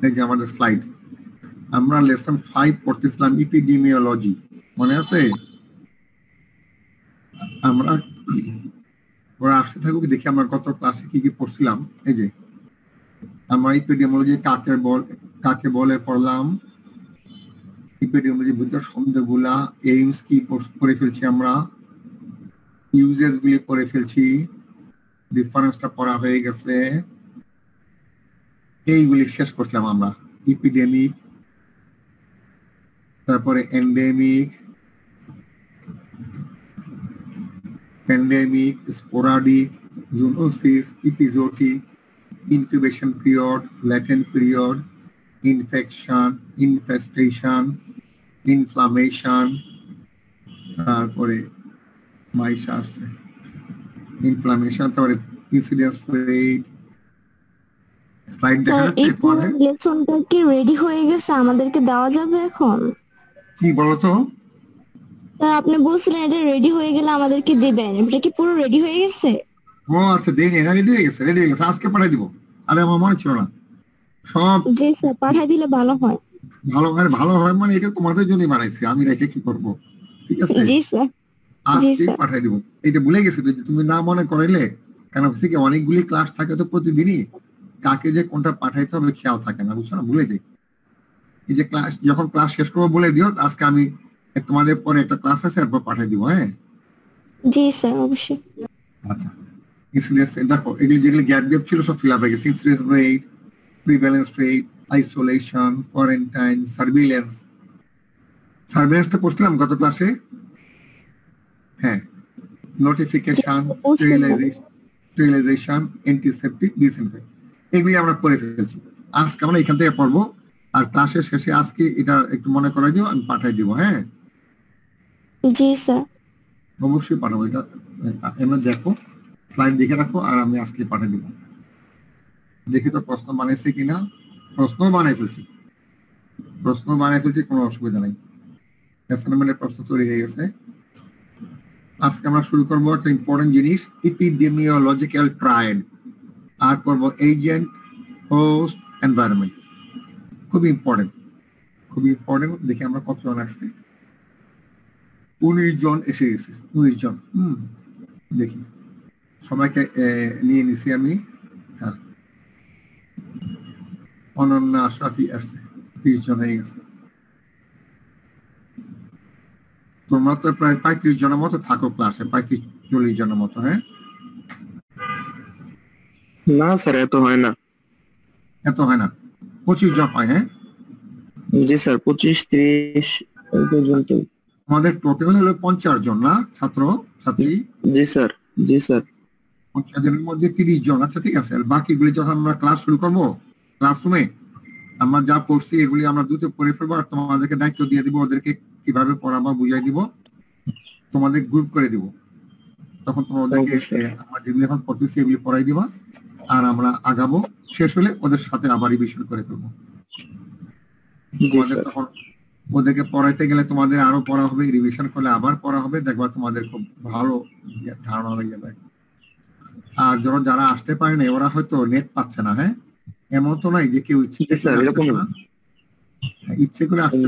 এই যে আমাদের স্লাইড, আমরা লেসন 5 পড়তেছিলাম ইপিডেমিওলজি, মনে আছে? আমরা ওরা আসতে থাকুক, দেখি আমরা গত ক্লাসে কি কি পড়ছিলাম। এই যে আমরা ইপিডেমিওলজি কাকে বলে পড়লাম, ইপিডেমিওলজির ভিতর শব্দগুলা, এইমস কি করে ফেলছি আমরা, ইউজেস গুলি করে ফেলছি, ডিফারেন্সটা পড়া হয়ে গেছে, এইগুলি শেষ করলাম আমরা। ইপিডেমিক, তারপরে endemic, pandemic, sporadic, zoonosis, epizootic, incubation period, latent period, infection, infestation, inflammation, তারপরে মাইশা আসছে, ইনফ্লামেশন, তারপরে ইনসিডেন্স রেট। স্লাইড দেখা যাচ্ছে তোমাদের? লেসনটা কি রেডি হয়ে গেছে, আমাদেরকে দেওয়া যাবে এখন? কি বলো তো? স্যার আপনি বলছিলেন এটা রেডি হয়ে গেলে আমাদেরকে দিবেন, এটা কি পুরো রেডি হয়ে গেছে? ও আচ্ছা, দেখি এটা রেডি হয়ে গেছে, রেডি হয়ে গেছে, আজকে পাঠিয়ে দিব। আরে আমার মনে ছিল না সব। জি স্যার, পাঠিয়ে দিলে ভালো হয়। ভালো হয় মানে এটা তোমাদের জন্যই বানাইছি, আমি রেখে কি করব? ঠিক আছে, জি স্যার, আজকে পাঠিয়ে দিব। এটা ভুলে গেছি তো, যে তুমি না মনে করাইলে, কেন হচ্ছে কি অনেকগুলি ক্লাস থাকে তো প্রতিদিনই, কাকে যে কোনটা পাঠাইতে হবে খেয়াল থাকে না, বুঝছো না, ভুলে যাই। এই যে ক্লাস যখন ক্লাস শেষ করবো বলে দিও, আজকে আমি তোমাদের পরে একটা ক্লাস আছে এরপর পাঠিয়ে দিব। হ্যাঁ জি স্যার, অবশ্যই। আচ্ছা, ইনসিডেন্স দেখো, এগুলি যেগুলি গ্যাপ ছিল সব ফিল আপ হয়ে গেছে। Incidence rate, prevalence rate, isolation, quarantine, surveillance. সার্ভিলেন্সটা পড়ছিলাম গত ক্লাসে। হ্যাঁ, নোটিফিকেশন, স্টেরিলাইজেশন, অ্যান্টিসেপটিক, ডিসইনফেক্ট, এগুলি আমরা পড়ে ফেলছি। আজকে আমরা এখান থেকে পড়বো, আর ক্লাসের শেষে আজকে এটা একটু মনে করাই দিও, আমি পাঠাই দিব। হ্যাঁ জি স্যার, অবশ্যই পাঠাবো। এটা এবার দেখো, স্লাইড দেখে রাখো, আর আমি আজকে পাঠিয়ে দিব। দেখি তো প্রশ্ন বানাইছে কিনা। প্রশ্ন বানাই ফেলছি, কোনো অসুবিধা নাই। অ্যাসাইনমেন্টের প্রশ্ন তৈরি হয়ে গেছে। আজকে আমরা শুরু করবো একটা ইম্পর্টেন্ট জিনিস, এপিডেমিওলজিক্যাল ট্রায়াড, আর করবো এজেন্ট, হোস্ট, এনভায়রনমেন্ট। খুবই ইম্পর্টেন্ট। দেখি আমরা কতজন আসছি। 19 জন এসে গেছে, 19 জন। দেখি সবাইকে নিয়ে নিছি আমি। হ্যাঁ, অনন্যা, আশরাফি আসছে, 30 জন হয়ে গেছে। তোমরা তো প্রায় 35 জনের মতো থাকো ক্লাসে, 35-40 জনের মতো। হ্যাঁ না স্যার, এত হয় না। 25 জন হয়। হ্যাঁ জি স্যার, 25-30 পর্যন্ত। আমাদের টোটাল হলো 50 জন না ছাত্র ছাত্রী? জি স্যার, জি স্যার। 50 জনের মধ্যে 30 জন। আচ্ছা ঠিক আছে, আর বাকিগুলি যখন আমরা ক্লাস শুরু করবো, ক্লাসরুমে আমরা যা পড়ছি এগুলি আমরা দ্রুত পড়ে ফেলবো, আর তোমাদেরকে দায়িত্ব দিয়ে দিব, ওদেরকে কিভাবে পড়াবো বুঝাই দিব, তোমাদের গ্রুপ করে দিব। তখন তোমাদেরকে আমরা যেগুলি এখন পড়তেছি এগুলি পড়াই দিবা, আর আমরা আগাবো। শেষ হলে ওদের সাথে আবার রিভিশন করে ফেলবো। তোমাদের তখন ওদেরকে পড়াইতে গেলে তোমাদের আরো পড়া হবে, রিভিশন করলে আবার পড়া হবে, দেখবা তোমাদের খুব ভালো ধারণা হয়ে যাবে। আর যারা আসতে পারে না, ওরা হয়তো নেট পাচ্ছে না। হ্যাঁ, এমন তো নাই যে কেউ ইচ্ছে করে আসতে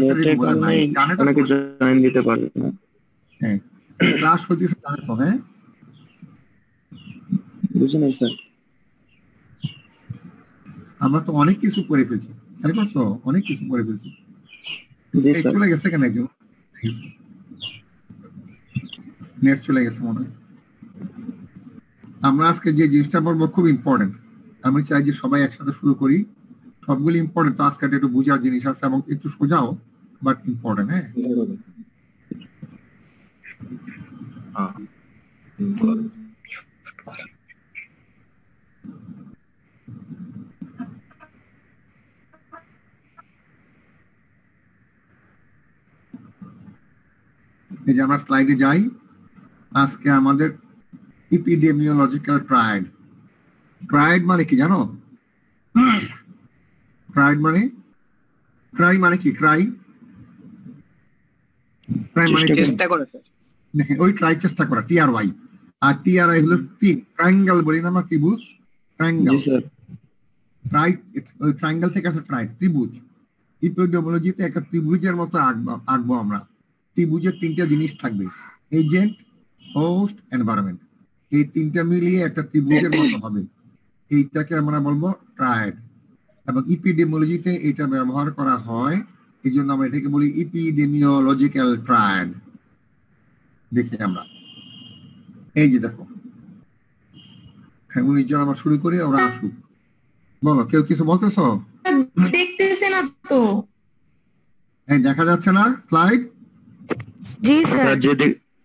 জানে তো জয়েন দিতে পারে না। হ্যাঁ, ক্লাস হইতেছে জানে তো। হ্যাঁ বুঝে নাই স্যার, আমরা তো অনেক কিছু করে ফেলছি, খেয়াল করছো? অনেক কিছু করে ফেলছি। চলে গেছে কেন একজন? নেট চলে গেছে মনে হয়। আমরা আজকে যে জিনিসটা পড়বো খুব ইম্পর্টেন্ট। আমি চাই যে সবাই একসাথে শুরু করি। সবগুলি ইম্পর্টেন্ট, তো আজকে একটু বোঝার জিনিস আছে এবং একটু সোজাও, বাট ইম্পর্টেন্ট। হ্যাঁ এই যে আমরা স্লাইডে যাই। আজকে আমাদের এপিডেমিওলজিক্যাল ট্রায়াড। ট্রায়াড মানে কি জানো? ট্রায়াড মানে কি? ট্রাই মানে চেষ্টা করা, ওই ট্রাই চেষ্টা করা, TRY। আর TRI হলো 3 ট্রায়াঙ্গেল বলি না আমরা, ত্রিভুজ, ট্রায়াঙ্গেল। ট্রাইড, ওই ট্রায়াঙ্গেল থেকে আছে ট্রাইড, ত্রিভুজ। ইপিডেমিওলজিতে একটা ত্রিভুজের মতো আঁকবো আমরা। ত্রিভুজের তিনটা জিনিস থাকবে, এজেন্ট, হোস্ট, এনভায়রনমেন্ট। এই তিনটা মিলিয়ে একটা ত্রিভুজের মতো হবে, এইটাকে আমরা বলবো ট্রায়াড। এবং ইপিডেমিওলজিতে এটা ব্যবহার করা হয়, এই জন্য আমরা এটাকে বলি ইপিডেমিওলজিক্যাল ট্রায়াড। দেখি আমরা, এই যে দেখো, হ্যাঁ 19 জন আমরা শুরু করি, ওরা আসুক। বলো, কেউ কিছু বলতেছো? দেখতেছে না তো। এই দেখা যাচ্ছে না স্লাইড? জি স্যার।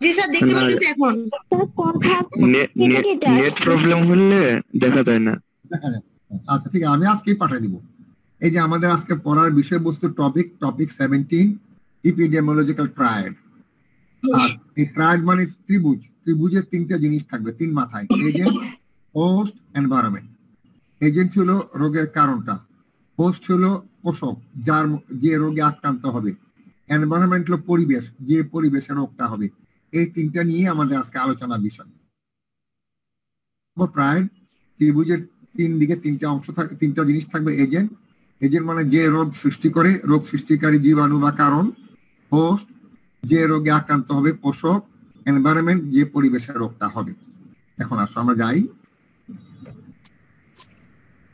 জি স্যার, দেখতে পাচ্ছি এখন। তার কথা নেট প্রবলেম হলে দেখা যায় না। দেখা যায়। আচ্ছা ঠিক আছে, আমি আজকেই পাঠিয়ে দিব। এই যে আমাদের আজকে পড়ার বিষয়বস্তু টপিক 17, ইপিডেমিওলজিক্যাল ট্রায়াড। আর এই ট্রায়াড মানে ত্রিভুজ, ত্রিভুজের তিনটা জিনিস থাকবে, তিন মাথায়, এজেন্ট, হোস্ট, এনভায়রনমেন্ট। এজেন্ট হলো রোগের কারণটা, হোস্ট হলো পোষক যে রোগে আক্রান্ত হবে, এনভায়রনমেন্ট হলো পরিবেশ, যে পরিবেশে রোগটা হবে। এই তিনটা নিয়ে আমাদের আজকে আলোচনার বিষয়। ট্রায়াড ত্রিভুজের তিন দিকে তিনটা অংশ থাকে, তিনটা জিনিস থাকবে, এজেন্ট, এজেন্ট মানে যে রোগ সৃষ্টি করে, রোগ সৃষ্টিকারী জীবাণু বা কারণ, হোস্ট যে রোগে আক্রান্ত হবে, পোষক, এনভায়রনমেন্ট যে পরিবেশে রোগটা হবে। এখন আসো আমরা যাই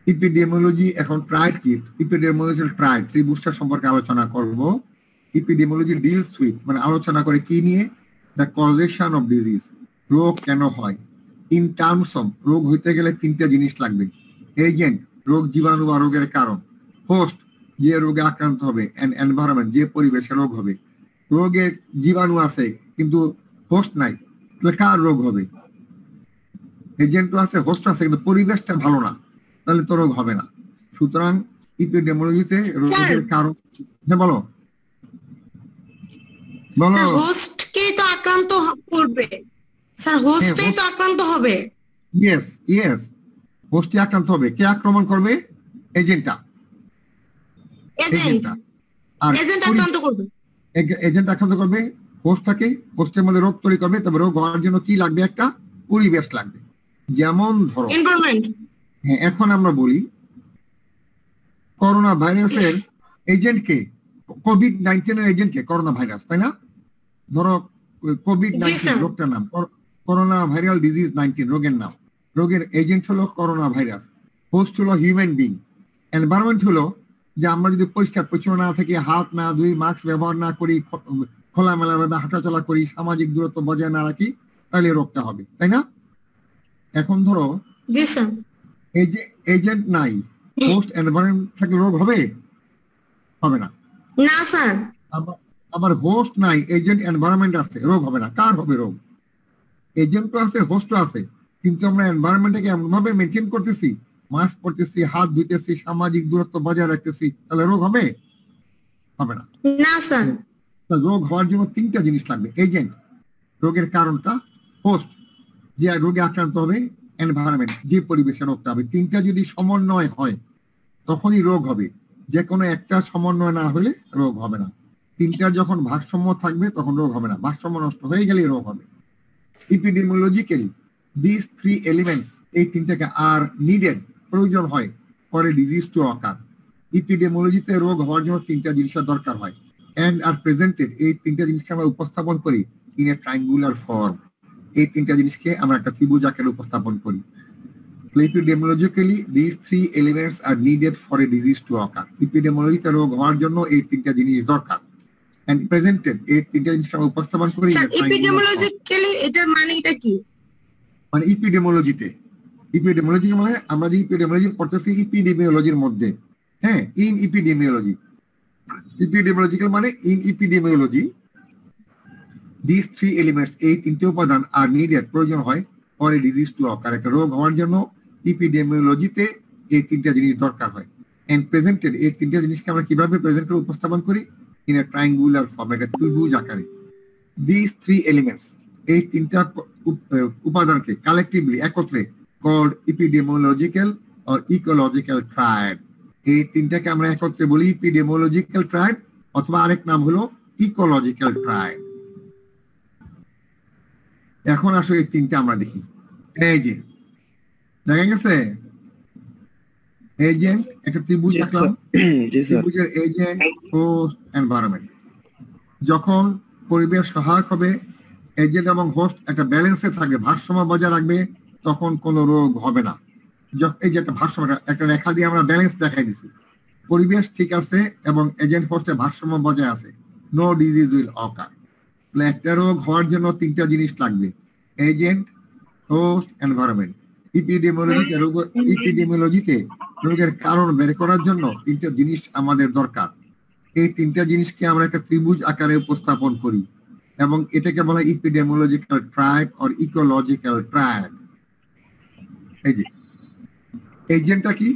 ইপিডেমিওলজি। এখন ট্রায়াড কি? ইপিডেমিওলজি ট্রায়াড ত্রিভুজটা সম্পর্কে আলোচনা করব। ইপিডেমিওলজি ডিলস উইথ মানে আলোচনা করে কি নিয়ে? দ্য কজেশন অফ ডিজিজ, রোগ কেন হয়। ইন টার্মস অফ, রোগ হইতে গেলে তিনটা জিনিস লাগবে, এজেন্ট রোগ জীবাণু বা রোগের কারণ, হোস্ট যে রোগে আক্রান্ত হবে, এন্ড এনভায়রনমেন্ট যে পরিবেশে রোগ হবে। রোগে জীবাণু আছে কিন্তু হোস্ট নাই, তাহলে কার রোগ হবে? এজেন্টও আছে, হোস্ট আছে, কিন্তু পরিবেশটা ভালো না, তাহলে তো রোগ হবে না। সুতরাং ইপিডেমিওলজিতে রোগের কারণ, হ্যাঁ বলো বলো। হোস্টকেই তো আক্রান্ত করবে স্যার, হোস্টই তো আক্রান্ত হবে। ইয়েস ইয়েস, হোস্টই আক্রান্ত হবে। কে আক্রমণ করবে? এজেন্টটা। এজেন্ট আর এজেন্ট আক্রান্ত করবে, এজেন্ট আক্রান্ত করবে হোস্টটাকে, হোস্টের মধ্যে রোগ তৈরি করবে। তবে রোগ হওয়ার জন্য কি লাগবে? একটা পরিবেশ লাগবে। যেমন ধরো, এনভায়রনমেন্ট। হ্যাঁ এখন আমরা বলি করোনা ভাইরাসের এজেন্ট কে? কোভিড-19 এর এজেন্ট কে? করোনা ভাইরাস, তাই না? ধরো কোভিড-19 রোগটার নাম, করোনা ভাইরাল ডিজিজ 19 রোগের নাম। রোগের এজেন্ট হলো করোনা ভাইরাস, হোস্ট হলো হিউম্যান বিং, এনভায়রনমেন্ট হলো যে আমরা যদি পরিষ্কার পরিচ্ছন্ন না থাকি, হাত না ধুই, মাস্ক ব্যবহার না করি, খোলামেলা ভাবে হাঁটাচলা করি, সামাজিক দূরত্ব বজায় না রাখি, তাহলে রোগটা হবে, তাই না? এখন ধরো এই যে এজেন্ট নাই, হোস্ট এনভায়রনমেন্ট থাকলে রোগ হবে? হবে না। না স্যার। আবার হোস্ট নাই, এজেন্ট এনভায়রনমেন্ট আছে, রোগ হবে না। কার হবে রোগ? এজেন্টও আছে, হোস্টও আছে, কিন্তু আমরা এনভায়রনমেন্টটাকে এমন ভাবে মেনটেন করতেছি, মাস্ক পরতেছি, হাত ধুইতেছি, সামাজিক দূরত্ব বজায় রাখতেছি, তাহলে রোগ হবে? হবে না। না স্যার। রোগ হওয়ার জন্য তিনটা জিনিস লাগবে, এজেন্ট রোগের কারণটা, হোস্ট যে রোগে আক্রান্ত হবে, এনভায়রনমেন্ট যে পরিবেশে রোগটা হবে। তিনটা যদি সমন্বয় হয় তখনই রোগ হবে। যে কোনো একটা সমন্বয় না হলে রোগ হবে না। তিনটার যখন ভারসাম্য থাকবে তখন রোগ হবে না, ভারসাম্য নষ্ট হয়ে গেলেই রোগ হবে। ইপিডেমিওলজিক্যালি দিস থ্রি এলিমেন্টস, এই তিনটাকে আর নিডেড, প্রয়োজন হয় for a disease to occur. ইপিডেমিওলজিতে রোগ হওয়ার জন্য তিনটা জিনিসের দরকার হয়, এন্ড আর প্রেজেন্টেড, এই তিনটা জিনিসকে আমরা উপস্থাপন করি ইন এ ট্রায়াঙ্গুলার ফর্ম। এই তিনটা জিনিসকে আমরা একটা ত্রিভুজ আকারে উপস্থাপন করি। Epidemiologically, these three elements are needed for a disease to occur. Epidemiology রোগ হওয়ার জন্য এই তিনটা জিনিস দরকার, and presented এই তিনটা জিনিসকে আমরা উপস্থাপন করি। স্যার এপিডেমিওলজিক্যালি এটার মানে এটা কি? মানে ইপিডেমিওলজিতে, ইপিডেমিওলজি মানে আমরা যে ইপিডেমিওলজি পড়তেছি ইপিডেমিওলজির মধ্যে, হ্যাঁ ইন ইপিডেমিওলজি। ইপিডেমিওলজিক্যাল মানে ইন ইপিডেমিওলজি these three elements, এই তিনটে উপাদান আর নিডেড, প্রয়োজন হয় ফর এ ডিজিজ টু অকার, একটা রোগ হওয়ার জন্য ইপিডেমিওলজিতে এই তিনটা জিনিস দরকার হয়। এন্ড প্রেজেন্টেড, এই তিনটা জিনিসকে আমরা কিভাবে প্রেজেন্ট করে উপস্থাপন করি? ইন এ ট্রায়াঙ্গুলার ফর্ম, একটা ত্রিভুজ আকারে। দিস থ্রি এলিমেন্টস, এই তিনটা উপাদানকে কালেকটিভলি, একত্রে, কল্ড ইপিডেমিওলজিক্যাল অর ইকোলজিক্যাল ট্রায়াড। এই তিনটাকে আমরা একত্রে বলি ইপিডেমিওলজিক্যাল ট্রায়াড, অথবা আরেক নাম হলো ইকোলজিক্যাল ট্রায়াড। এখন আসলে এই তিনটা আমরা দেখি, এই যে দেখা গেছে এজেন্ট একটা ত্রিভুজ আঁকলাম, জি স্যার। ত্রিভুজের এজেন্ট, হোস্ট, এনভায়রনমেন্ট। যখন পরিবেশ সহায়ক হবে, এজেন্ট এবং হোস্ট একটা ব্যালেন্সে থাকবে, ভারসাম্য বজায় রাখবে, তখন কোনো রোগ হবে না। এই যে একটা ভারসাম্য, একটা রেখা দিয়ে আমরা ব্যালেন্স দেখাই দিছি, পরিবেশ ঠিক আছে এবং এজেন্ট হোস্টের ভারসাম্য বজায় আছে, নো ডিজিজ উইল অকার। একটা রোগ হওয়ার জন্য তিনটা জিনিস লাগবে, এজেন্ট, হোস্ট, এনভায়রনমেন্ট। ইপিডেমিওলজিতে রোগের কারণ বের করার জন্য তিনটা জিনিস আমাদের দরকার। এই তিনটা জিনিসকে আমরা একটা ত্রিভুজ আকারে উপস্থাপন করি এবং এটাকে বলা হয় ইপিডেমিওলজিক্যাল ট্রায়াড অর ইকোলজিক্যাল ট্রায়াড। এই যে এজেন্টটা কি,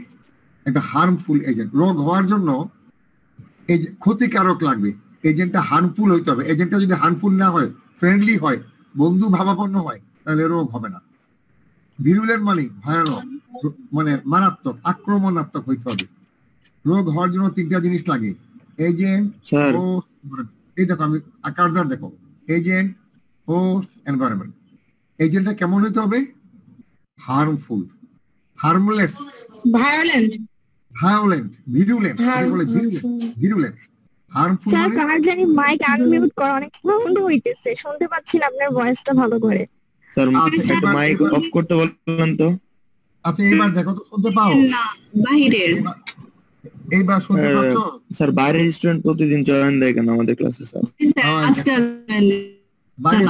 একটা হার্মফুল এজেন্ট। রোগ হওয়ার জন্য এই যে ক্ষতিকারক লাগবে, এজেন্টটা হার্মফুল হইতে হবে। এজেন্টটা যদি হার্মফুল না হয়, ফ্রেন্ডলি হয়, বন্ধু ভাবাপন্ন হয়, তাহলে রোগ হবে না। ভিরুলেন্ট মানে ভয়ানক, মানে মারাত্মক, আক্রমণাত্মক হইতে হবে। রোগ হওয়ার জন্য তিনটা জিনিস লাগে, এজেন্ট, হোস্ট। এই দেখো আমি আকারদার দেখো, এজেন্ট, হোস্ট, এনভায়রনমেন্ট। এজেন্টটা কেমন হইতে হবে? Harmful, harmless, violent, violent, virulent, virulent. Harmful sir মানে কার জানি মাইক আনমিউট করা অনেক সাউন্ড হইতেছে, শুনতে পাচ্ছি না আপনার ভয়েসটা ভালো করে। স্যার মাইক অফ করতে বললেন তো। আচ্ছা এইবার দেখো তো, শুনতে পাও? না বাহিরের। এইবার শুনতে পাচ্ছ? স্যার বাইরের স্টুডেন্ট প্রতিদিন জয়েন দেয় কেন আমাদের ক্লাসে স্যার? আজকাল বাইরে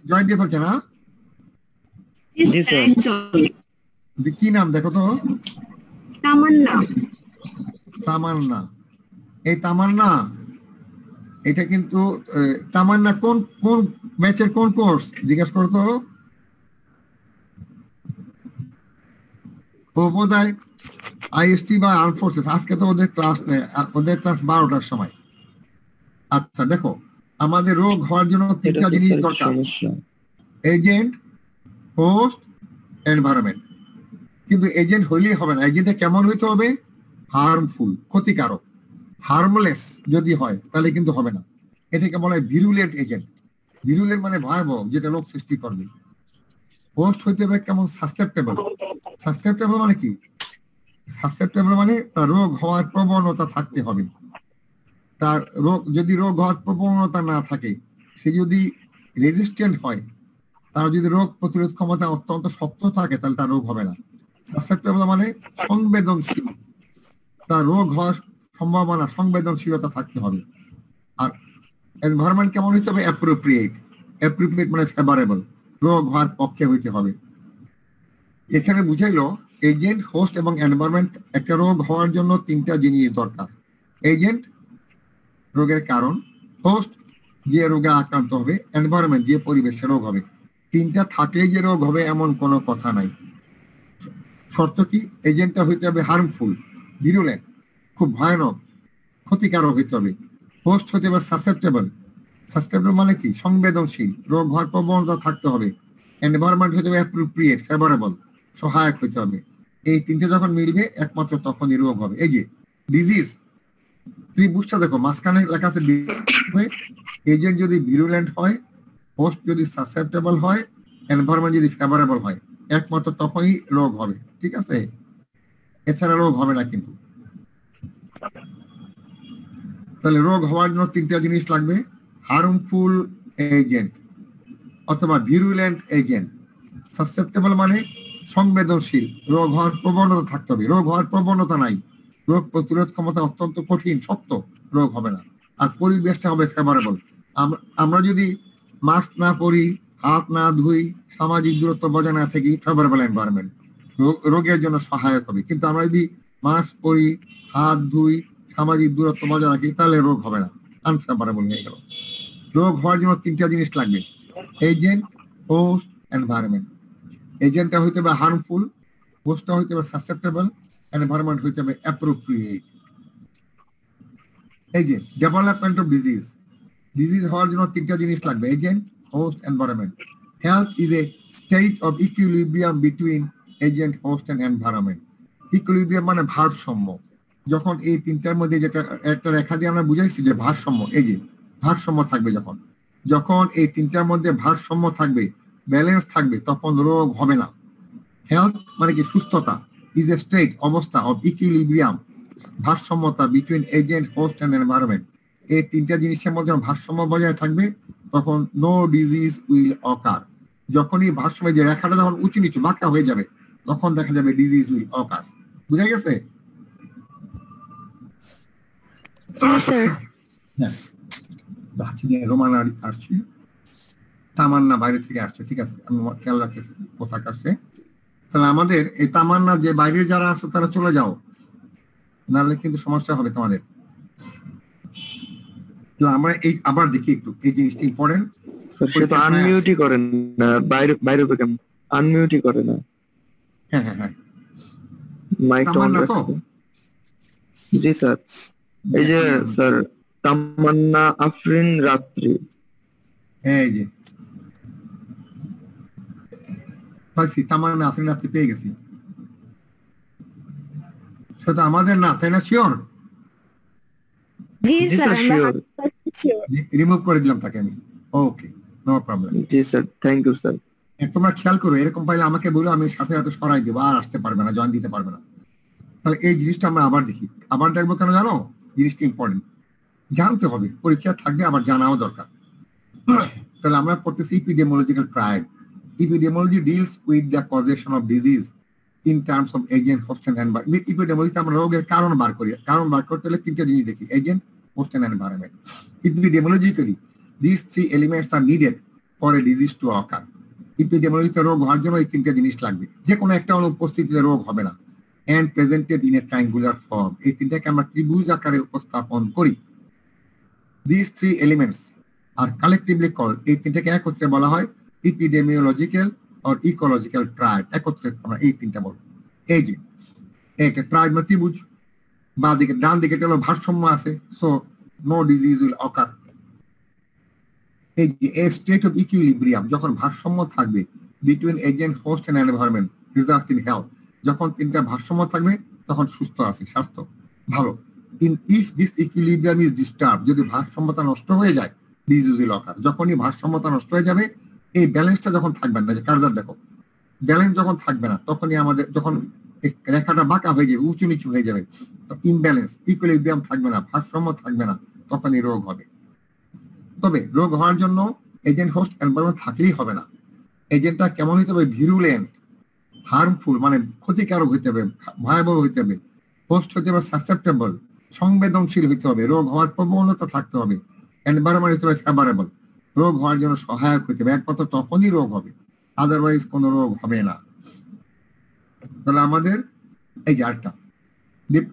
জয়েন দিয়ে ফেলছে না? জি স্যার। কি নাম দেখো তো? তামান্না। তামান্না। এই তামান্না, এটা কিন্তু তামান্না কোন কোন ব্যাচের কোন কোর্স জিজ্ঞেস করো তো? ও বোধহয় আইএসটি বা আর্ম ফোর্সেস। আজকে তো ওদের ক্লাস নেই, ওদের ক্লাস 12টার সময়। আচ্ছা দেখো, আমাদের রোগ হওয়ার জন্য তিনটা জিনিস দরকার, এজেন্ট, হোস্ট, এনভায়রনমেন্ট। কিন্তু এজেন্ট হইলেই হবে না, এজেন্টটা কেমন হইতে হবে? হার্মফুল, ক্ষতিকারক। হার্মলেস যদি হয় তাহলে কিন্তু হবে না, এটাকে বলা হয় ভিরুলেন্ট এজেন্ট। ভিরুলেন্ট মানে ভয়াবহ, যেটা রোগ সৃষ্টি করবে। হোস্ট হইতে হবে কেমন? সাসেপ্টেবল। সাসেপ্টেবল মানে কি? সাসেপ্টেবল মানে তার রোগ হওয়ার প্রবণতা থাকতে হবে। তার রোগ যদি রোগ হওয়ার প্রবণতা না থাকে, সে যদি রেজিস্ট্যান্ট হয়, তার যদি রোগ প্রতিরোধ ক্ষমতা অত্যন্ত শক্ত থাকে, তাহলে তার রোগ হবে না। সাসেপ্টেবল মানে সংবেদনশীল, তার রোগ হওয়ার সম্ভাবনা, সংবেদনশীলতা থাকতে হবে। আর এনভায়রনমেন্ট কেমন হইতে হবে? অ্যাপ্রোপ্রিয়েট। অ্যাপ্রোপ্রিয়েট মানে ফেভারেবল, রোগ হওয়ার পক্ষে হইতে হবে। এখানে বুঝাইলো এজেন্ট, হোস্ট এবং এনভায়রনমেন্ট। একটা রোগ হওয়ার জন্য তিনটা জিনিস দরকার, এজেন্ট রোগের কারণ, হোস্ট যে রোগে আক্রান্ত হবে, এনভায়রনমেন্ট যে পরিবেশে রোগ হবে। তিনটা থাকলেই যে রোগ হবে এমন কোনো কথা নাই। শর্ত কি? এজেন্টটা হইতে হবে হার্মফুল, ভিরুলেন্ট, খুব ভয়ানক, ক্ষতিকারক হইতে হবে। হোস্ট হইতে হবে সাসেপ্টেবল। সাসেপ্টেবল মানে কি? সংবেদনশীল, রোগ হওয়ার প্রবণতা থাকতে হবে। এনভায়রনমেন্ট হইতে হবে অ্যাপ্রোপ্রিয়েট, ফেভারেবল, সহায়ক হইতে হবে। এই তিনটে যখন মিলবে একমাত্র তখনই রোগ হবে। এই যে ডিজিজ ত্রিভুজটা দেখো, মাঝখানে লেখা আছে এজেন্ট যদি ভিরুলেন্ট হয়, হোস্ট যদি সাসেপ্টেবল হয়, এনভায়রনমেন্ট যদি ফেভারেবল হয়, একমাত্র তখনই রোগ হবে। ঠিক আছে? এছাড়া রোগ হবে না। কিন্তু তাহলে রোগ হওয়ার জন্য তিনটা জিনিস লাগবে, হার্মফুল এজেন্ট অথবা ভিরুলেন্ট এজেন্ট। সাসেপ্টেবল মানে সংবেদনশীল, রোগ হওয়ার প্রবণতা থাকতে হবে। রোগ হওয়ার প্রবণতা নাই, রোগ প্রতিরোধ ক্ষমতা অত্যন্ত কঠিন, শক্ত, রোগ হবে না। আর পরিবেশটা হবে ফেভারেবল। আমরা যদি মাস্ক না পরি, হাত না ধুই, সামাজিক দূরত্ব বজায় না থাকি, ফেভারেবল এনভায়রনমেন্ট, রোগের জন্য সহায়ক হবে। কিন্তু আমরা যদি মাস্ক পরি, হাত ধুই, সামাজিক দূরত্ব বজায় রাখি, তাহলে রোগ হবে না, আনফেভারেবল হয়ে গেল। রোগ হওয়ার জন্য তিনটা জিনিস লাগবে, এজেন্ট, হোস্ট, এনভায়রনমেন্ট। এজেন্টটা হইতে হবে হার্মফুল, হোস্টটা হইতে হবে সাসেপ্টেবল, এনভায়রনমেন্ট হইতে হবে অ্যাপ্রোপ্রিয়েট। এই যে ডেভেলপমেন্ট অফ ডিজিজ, ডিজিজ হওয়ার জন্য তিনটা জিনিস লাগবে, agent, host, environment. Health is a state of equilibrium between agent, host and environment. Equilibrium মানে ভারসাম্য। যখন এই তিনটার মধ্যে যেটা একটা রেখা দিয়ে আমরা বুঝাইছি যে ভারসাম্য, এই যে ভারসাম্য থাকবে, যখন এই তিনটার মধ্যে ভারসাম্য থাকবে, ব্যালেন্স থাকবে, তখন রোগ হবে না। হেলথ মানে কি? সুস্থতা, is a state অবস্থা of equilibrium ভারসাম্যতা between agent, host and environment. এই তিনটা জিনিসের মধ্যে ভারসাম্য বজায় থাকবে তখন no disease will occur. যখনই ভারসাম্য যে রেখাটা যখন উঁচু নিচু বাঁকা হয়ে যাবে তখন দেখা যাবে disease will occur. বুঝা গেছে? রোমানা আসছে, তামান্না বাইরে থেকে আসছে, ঠিক আছে, আমি খেয়াল রাখতেছি কোথায় আসছে। তাহলে আমাদের এই তামান্না যে বাইরে যারা আছে তারা চলে যাও, নাহলে কিন্তু সমস্যা হবে তোমাদের। আমরা এই আবার দেখি একটু এই জিনিসটা ইম্পর্টেন্ট। সেটা আনমিউটই করেন না, বাইরে বাইরে কেমন আনমিউটই করে না। হ্যাঁ হ্যাঁ হ্যাঁ, মাইকটা অন রাখছে। জি স্যার, এই যে স্যার তামান্না আফরিন রাত্রি, এই যে পাইছি, তামান্না আফরিন রাত্রি পেয়ে গেছি। সেটা আমাদের না, তাই না? শিওর? জি স্যার, শিওর। রিমুভ করে দিলাম তাকে আমি। Okay, no problem. জি স্যার, থ্যাংক ইউ স্যার। তোমরা খেয়াল করো, এরকম পাইলে আমাকে বলো, আমি সাথে সাথে সরাই দেবো, আর আসতে পারবে না, জয়েন দিতে পারবে না। তাহলে এই জিনিসটা আমরা আবার দেখি। আবার দেখবো কেন জানো? জিনিসটা ইম্পর্টেন্ট, জানতে হবে, পরীক্ষা থাকবে, আবার জানাও দরকার। তাহলে আমরা পড়তেছি ইপিডেমিওলজিক্যাল triad. Epidemiology deals with the causation of disease in terms of agent, host and environment. Epidemiology আমরা রোগের কারণ বার করি। কারণ বার করতে হলে তিনটা জিনিস দেখি, agent, host and environment. Epidemiologically, these three elements are needed for a disease to occur. Epidemiology রোগ হওয়ার জন্য এই তিনটা জিনিস লাগবে, যে কোনো একটা অনুপস্থিতিতে রোগ হবে না। And presented in a triangular form. এই তিনটাকে আমরা ত্রিভুজ আকারে উপস্থাপন করি। These three elements are collectively called, এই তিনটাকে একত্রে বলা হয় epidemiological or ecological triad। একত্রে আমরা এই তিনটা বলবো। এই যে একটা ট্রায়াড মানে ত্রিভুজ, বা দিকে ডান দিকে হলো ভারসাম্য আছে, so no disease will occur. এই যে এ স্টেট অফ ইকুইলিব্রিয়াম, যখন ভারসাম্য থাকবে between agent, host and environment results in health. যখন তিনটা ভারসাম্য থাকবে তখন সুস্থ আছে, স্বাস্থ্য ভালো। If this equilibrium is disturb, যদি ভারসাম্যতা নষ্ট হয়ে যায়, ডিজিজ উইল অকার। যখনই ভারসাম্যতা নষ্ট হয়ে যাবে, এই ব্যালেন্সটা যখন থাকবে না, যে কার্জার দেখো, ব্যালেন্স যখন থাকবে না, তখনই আমাদের, যখন রেখাটা বাঁকা হয়ে যাবে, উঁচু নিচু হয়ে যাবে, তো ইমব্যালেন্স, ইকুইলিব্রিয়াম থাকবে না, ভারসাম্য থাকবে না, তখনই রোগ হবে। তবে রোগ হওয়ার জন্য এজেন্ট, হোস্ট, এনভায়রনমেন্ট থাকলেই হবে না। এজেন্টটা কেমন হইতে হবে? ভিরুলেন্ট, হার্মফুল মানে ক্ষতিকারক হইতে হবে, ভয়াবহ হইতে হবে। হোস্ট হইতে হবে সাসেপ্টেবল, সংবেদনশীল হইতে হবে, রোগ হওয়ার প্রবণতা থাকতে হবে। এনভায়রনমেন্ট হইতে হবে ফেভারেবল, রোগ হওয়ার জন্য সহায়ক হইতে হবে। একমাত্র তখনই রোগ হবে, আদারওয়াইজ কোনো রোগ হবে না। তাহলে আমাদের এই যে আরেকটা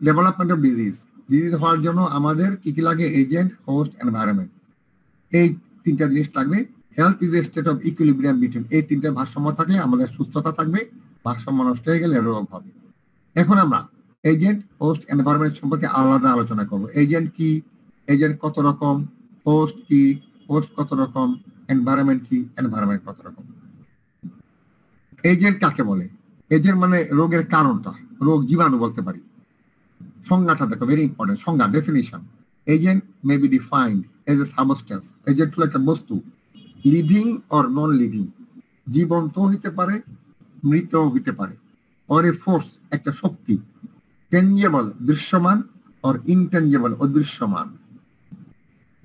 ডেভেলপমেন্ট অফ ডিজিজ, ডিজিজ হওয়ার জন্য আমাদের কি কি লাগে? এজেন্ট, হোস্ট, এনভায়রনমেন্ট, এই তিনটা জিনিস লাগবে। Health is a state of equilibrium between, এই তিনটা ভারসাম্য থাকলে আমাদের সুস্থতা থাকবে, ভারসাম্য নষ্ট হয়ে গেলে রোগ হবে। এখন আমরা এজেন্ট, হোস্ট, এনভায়রনমেন্ট সম্পর্কে আলাদা আলোচনা করব। এজেন্ট কি, এজেন্ট কত রকম, হোস্ট কি, হোস্ট কত রকম, এনভায়রনমেন্ট কি, এনভায়রনমেন্ট কত রকম। এজেন্ট কাকে বলে? এজেন্ট মানে রোগের কারণটা, রোগ জীবাণু বলতে পারি। সংজ্ঞাটা দেখো, ভেরি ইম্পর্টেন্ট সংজ্ঞা, definition. Agent May be defined as A substance. Agent হলো একটা বস্তু, লিভিং অর নন লিভিং, জীবন্ত হইতে পারে, মৃত হইতে পারে। অর এ ফোর্স, একটা শক্তি, টেঞ্জেবল দৃশ্যমান, or intangible অদৃশ্যমান।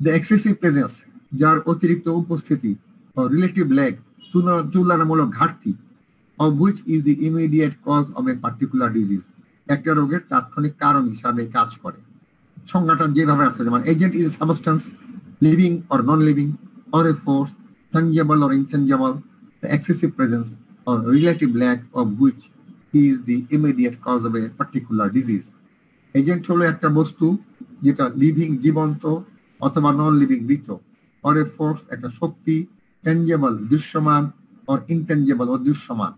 The excessive presence, যার অতিরিক্ত উপস্থিতি, রিলেটিভ ল্যাগ, তুলনামূলক ঘাটতি, of which is the immediate cause of a particular disease, একটা রোগের তাৎক্ষণিক কারণ হিসাবে কাজ করে। সংজ্ঞাটা যেভাবে আছে, যেমন agent is a substance, living or non living, or a force, tangible or intangible, the excessive presence or relative lack of which is the immediate cause of a particular disease. Agent হলো একটা বস্তু যেটা living জীবন্ত অথবা non living মৃত, or a force একটা শক্তি, tangible দৃশ্যমান, or intangible অদৃশ্যমান,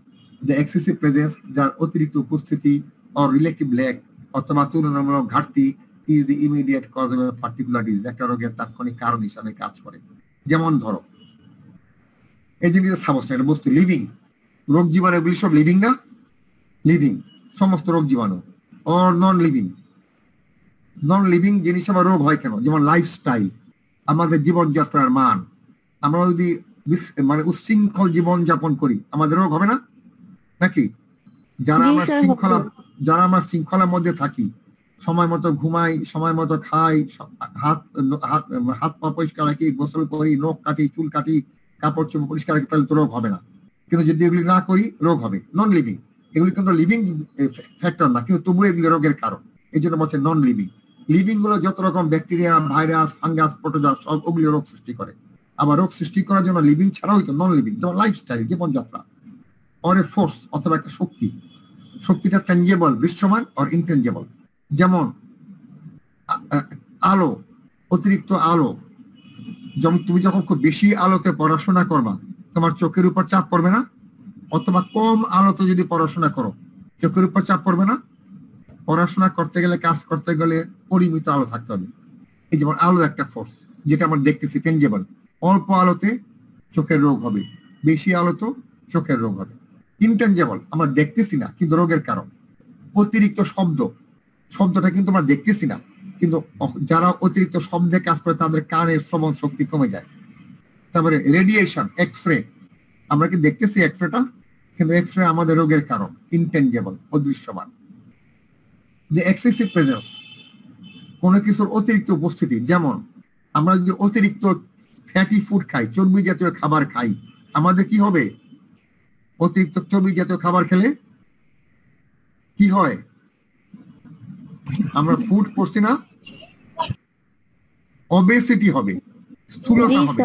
the excessive presence যার অতিরিক্ত উপস্থিতি, or relative lack অথবা তুলনামূলক ঘাটতি, is the immediate cause of a particular disease, একটা রোগের তাৎক্ষণিক কারণ হিসাবে কাজ করে। যেমন ধরো এজেন্ট ইজ সাবস্টেন্স, বস্তু লিভিং, রোগ জীবাণু এগুলি সব লিভিং না? লিভিং সমস্ত রোগ জীবাণু। Or non living, non living জিনিস আবার রোগ হয় কেন? যেমন লাইফস্টাইল, আমাদের জীবনযাত্রার মান, আমরা যদি মানে উচ্ছৃঙ্খল জীবন যাপন করি, আমাদের রোগ হবে না নাকি? যারা আমরা শৃঙ্খলা যারা আমরা শৃঙ্খলার মধ্যে থাকি, সময় মতো ঘুমাই, সময় মতো খাই, হাত হাত হাত পা পরিষ্কার রাখি, গোসল করি, নখ কাটি, চুল কাটি, কাপড় চোপড় পরিষ্কার রাখি, তাহলে তো রোগ হবে না। কিন্তু যদি এগুলি না করি রোগ হবে। নন লিভিং, এগুলি কিন্তু লিভিং ফ্যাক্টর না, কিন্তু তবুও এগুলি রোগের কারণ। এই জন্য বলছে নন লিভিং। লিভিং গুলো যত রকম ব্যাকটেরিয়া, ভাইরাস, ফাঙ্গাস, প্রোটোজোয়া সব ওগুলি রোগ সৃষ্টি করে। আবার রোগ সৃষ্টি করার জন্য লিভিং ছাড়াও হইতো নন লিভিং, যেমন লাইফস্টাইল, জীবনযাত্রা, অর এ ফোর্স অথবা একটা শক্তি। শক্তিটা ট্যাঞ্জেবল, দৃশ্যমান, অর ইনট্যাঞ্জেবল। যেমন আলো, অতিরিক্ত আলো, যেমন তুমি যখন খুব বেশি আলোতে পড়াশোনা করবা তোমার চোখের উপর চাপ পড়বে না? অথবা কম আলোতে যদি পড়াশোনা করো চোখের উপর চাপ পড়বে না? পড়াশোনা করতে গেলে, কাজ করতে গেলে পরিমিত আলো থাকতে হবে। এই যেমন আলো একটা ফোর্স, যেটা আমরা দেখতেছি টেঞ্জেবল। অল্প আলোতে চোখের রোগ হবে, বেশি আলোতে চোখের রোগ হবে। ইনটেঞ্জেবল, আমরা দেখতেছি না কিন্তু রোগের কারণ। অতিরিক্ত শব্দ, শব্দটা কিন্তু আমরা দেখতেছি না, কিন্তু যারা অতিরিক্ত শব্দে কাজ করে তাদের কানের শ্রবণ শক্তি কমে যায়। তারপরে রেডিয়েশন, এক্সরে, আমরা কি দেখতেছি এক্সরেটা, কিন্তু এক্সরে আমাদের রোগের কারণ, ইনটেঞ্জেবল, অদৃশ্যমান। যে এক্সেসিভ প্রেজেন্স, কোনো কিছুর অতিরিক্ত উপস্থিতি, যেমন আমরা যদি অতিরিক্ত ফ্যাটি ফুড খাই, চর্বি জাতীয় খাবার খাই, আমাদের কি হবে? অতিরিক্ত চর্বি জাতীয় খাবার খেলে কি হয়? আমরা ফুড করছি না, ওবেসিটি হবে, স্থূলতা হবে,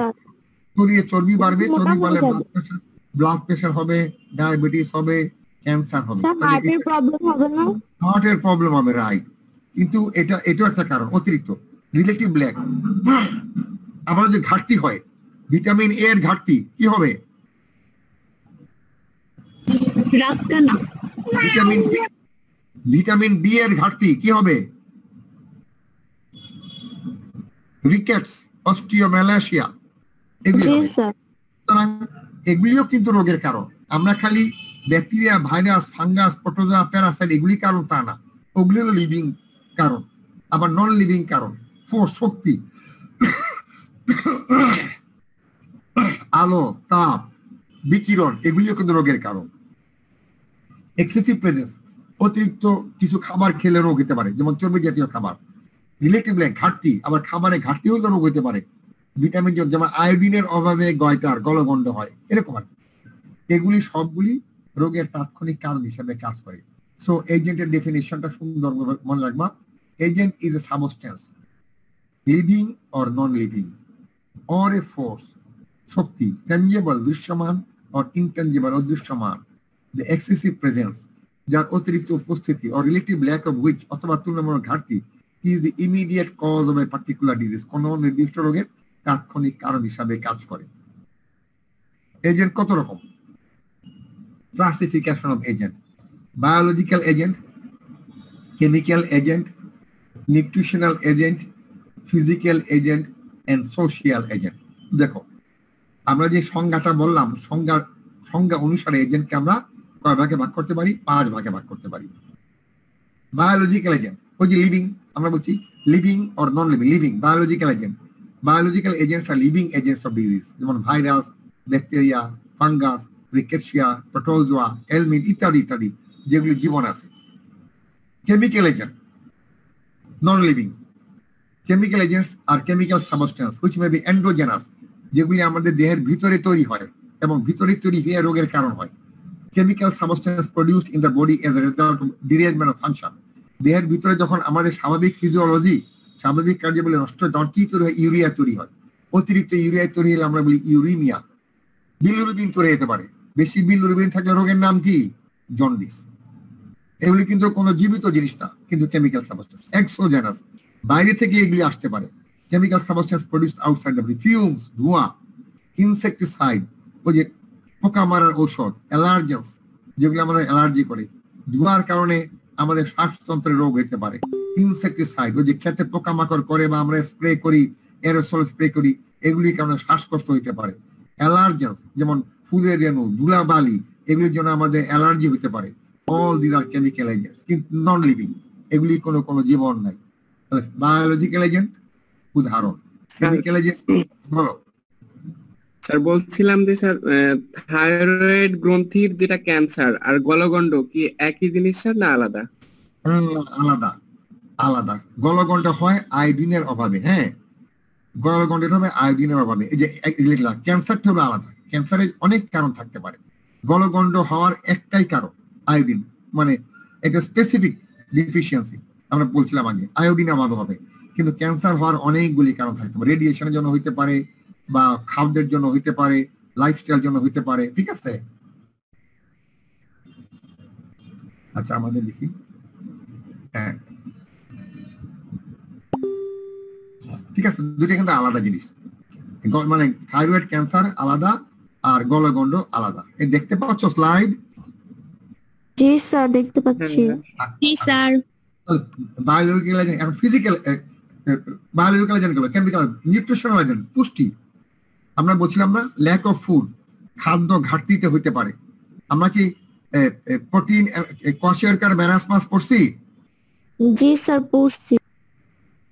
শরীরে চর্বি বাড়বে, চর্বি বাড়লে ব্লাড প্রেশার হবে, ডায়াবেটিস হবে, ক্যান্সার হবে, হার্টের প্রবলেম হবে না? হার্টের প্রবলেম হবে, রাইট। কিন্তু এটাও একটা কারণ, অতিরিক্ত রিলেটিভ ব্ল্যাক। আবার যদি ঘাটতি হয়, ভিটামিন এ এর ঘাটতি, কি হবে? ভিটামিন বি এর ঘাটতি, কি হবে? রিকেটস, অস্টিওম্যালাসিয়া, এগুলিও কিন্তু রোগের কারণ। আমরা খালি bacteria, virus, fungus, protozoa, Parasite এগুলি কারণ তা না, ওগুলি হলো লিভিং কারণ। আবার নন লিভিং কারণ, ফোর্স, শক্তি, আলো, তাপ, বিকিরণ, এগুলিও কিন্তু রোগের কারণ। এক্সেসিভ প্রেজেন্স, অতিরিক্ত কিছু খাবার খেলে রোগ হতে পারে, যেমন চর্বি জাতীয় খাবার। রিলেটিভ ঘাটতি, আবার খাবারে ঘাটতি হলে রোগ হতে পারে। ভিটামিন, যেমন আয়োডিনের অভাবে গয়টার গলগণ্ড হয়, এরকম আর। এগুলি সবগুলি রোগের তাৎক্ষণিক কারণ হিসেবে কাজ করে। সো এজেন্টের ডেফিনিশনটা সুন্দর মনে রাখবা। Agent is a substance, living or non living, or a force, শক্তি, ট্যাঞ্জেবল, দৃশ্যমান, অর ইনট্যাঞ্জেবল, অদৃশ্যমান। The excessive presence, যার অতিরিক্ত উপস্থিতি, or relative lack of which, অথবা তুলনামূলক ঘাটতি, is the immediate cause of a particular disease, কোন নির্দিষ্ট রোগের তাৎক্ষণিক কারণ হিসাবে কাজ করে। এজেন্ট কত রকম? Classification of agent: biological agent, chemical agent, nutritional agent, physical agent, and social agent. দেখো, আমরা যে সংজ্ঞাটা বললাম, সংজ্ঞা অনুসারে এজেন্টকে আমরা কয় ভাগে ভাগ করতে পারি? 5 ভাগে ভাগ করতে পারি। বায়োলজিক্যাল এজেন্ট, ওই যে লিভিং, আমরা বলছি living or non living. Living biological agent. Biological agents are living agents of disease, যেমন virus, bacteria, fungus, rickettsia, protozoa, helminth ইত্যাদি ইত্যাদি, যেগুলি জীবন আছে। Chemical agent, non living. Chemical agents are chemical substance which may be endogenous, যেগুলি আমাদের দেহের ভিতরে তৈরি হয় এবং ভিতরে তৈরি হয়ে রোগের কারণ হয়। Chemical substance produced in the body as a result of derangement of function. দেহের ভিতরে যখন আমাদের স্বাভাবিক ফিজিওলজি, স্বাভাবিক কার্যাবলী নষ্ট হয়, তখন কি তৈরি হয়? ইউরিয়া তৈরি হয়। অতিরিক্ত ইউরিয়া তৈরি হলে আমরা বলি ইউরিমিয়া। বিলিরুবিন তৈরি হতে পারে। বেশি বিলিরুবিন থাকলে রোগের নাম কি? জন্ডিস। এগুলি কিন্তু কোনো জীবিত জিনিস না, কিন্তু কেমিক্যাল সাবস্টেন্স। এক্সোজেনাস, বাইরে থেকে এগুলি আসতে পারে। Chemical substance produced outside the body, fumes, ধোঁয়া, ইনসেকটিসাইড, ওই যে পোকা মারার ঔষধ, অ্যালার্জেন্স, যেগুলো আমাদের অ্যালার্জি করে। ধোঁয়ার কারণে আমাদের শ্বাসতন্ত্রের রোগ হতে পারে। ইনসেকটিসাইড, ওই যে খেতে পোকামাকড় করে বা আমরা স্প্রে করি, এরোসল স্প্রে করি, এগুলির কারণে শ্বাসকষ্ট হতে পারে। অ্যালার্জেন্স, যেমন ফুলের রেণু, ধুলাবালি, এগুলির জন্য আমাদের অ্যালার্জি হতে পারে। All this are chemical agents, কিন্তু নন লিভিং, এগুলি কোনো জীবন নাই। বায়োলজিক্যাল এজেন্ট উদাহরণ, কেমিক্যাল এজেন্ট বলো। স্যার বলছিলাম যে স্যার থাইরয়েড গ্রন্থির যেটা ক্যান্সার আর গলগণ্ড কি একই জিনিস স্যার না আলাদা? আলাদা আলাদা। গলগন্ড হয় আয়োডিনের অভাবে, হ্যাঁ গলগন্ডের হবে আয়োডিনের অভাবে। এই যে ক্যান্সারটা হলো আলাদা, ক্যান্সারের অনেক কারণ থাকতে পারে, গলগন্ড হওয়ার একটাই কারণ আয়োডিন, মানে একটা স্পেসিফিক ডিফিসিয়েন্সি আমরা বলছিলাম আগে, আয়োডিন অভাবে হবে। কিন্তু ক্যান্সার হওয়ার অনেকগুলি কারণ থাকতে পারে, রেডিয়েশনের জন্য হইতে পারে, বা খাদ্যের জন্য হইতে পারে, লাইফস্টাইল জন্য হইতে পারে, ঠিক আছে। আচ্ছা আমাদের দেখি, হ্যাঁ ঠিক আছে, দুটো কিন্তু আলাদা জিনিস, মানে থাইরয়েড ক্যান্সার আলাদা আর গলগন্ড আলাদা। এই দেখতে পাচ্ছ স্লাইড? জি স্যার দেখতে পাচ্ছি। জি স্যার। বায়োলজিক্যাল এজেন্ট, এখন ফিজিক্যাল বায়োলজিক্যাল এজেন্ট গুলো, কেমিক্যাল, নিউট্রিশনাল এজেন্ট, পুষ্টি। আমরা বলছিলাম না ল্যাক অফ ফুড, খাদ্য ঘাটতিতে হইতে পারে। আমরা কি প্রোটিন কোয়াশিয়ারকার ম্যারাসমাস পড়ছি? জি স্যার পড়ছি।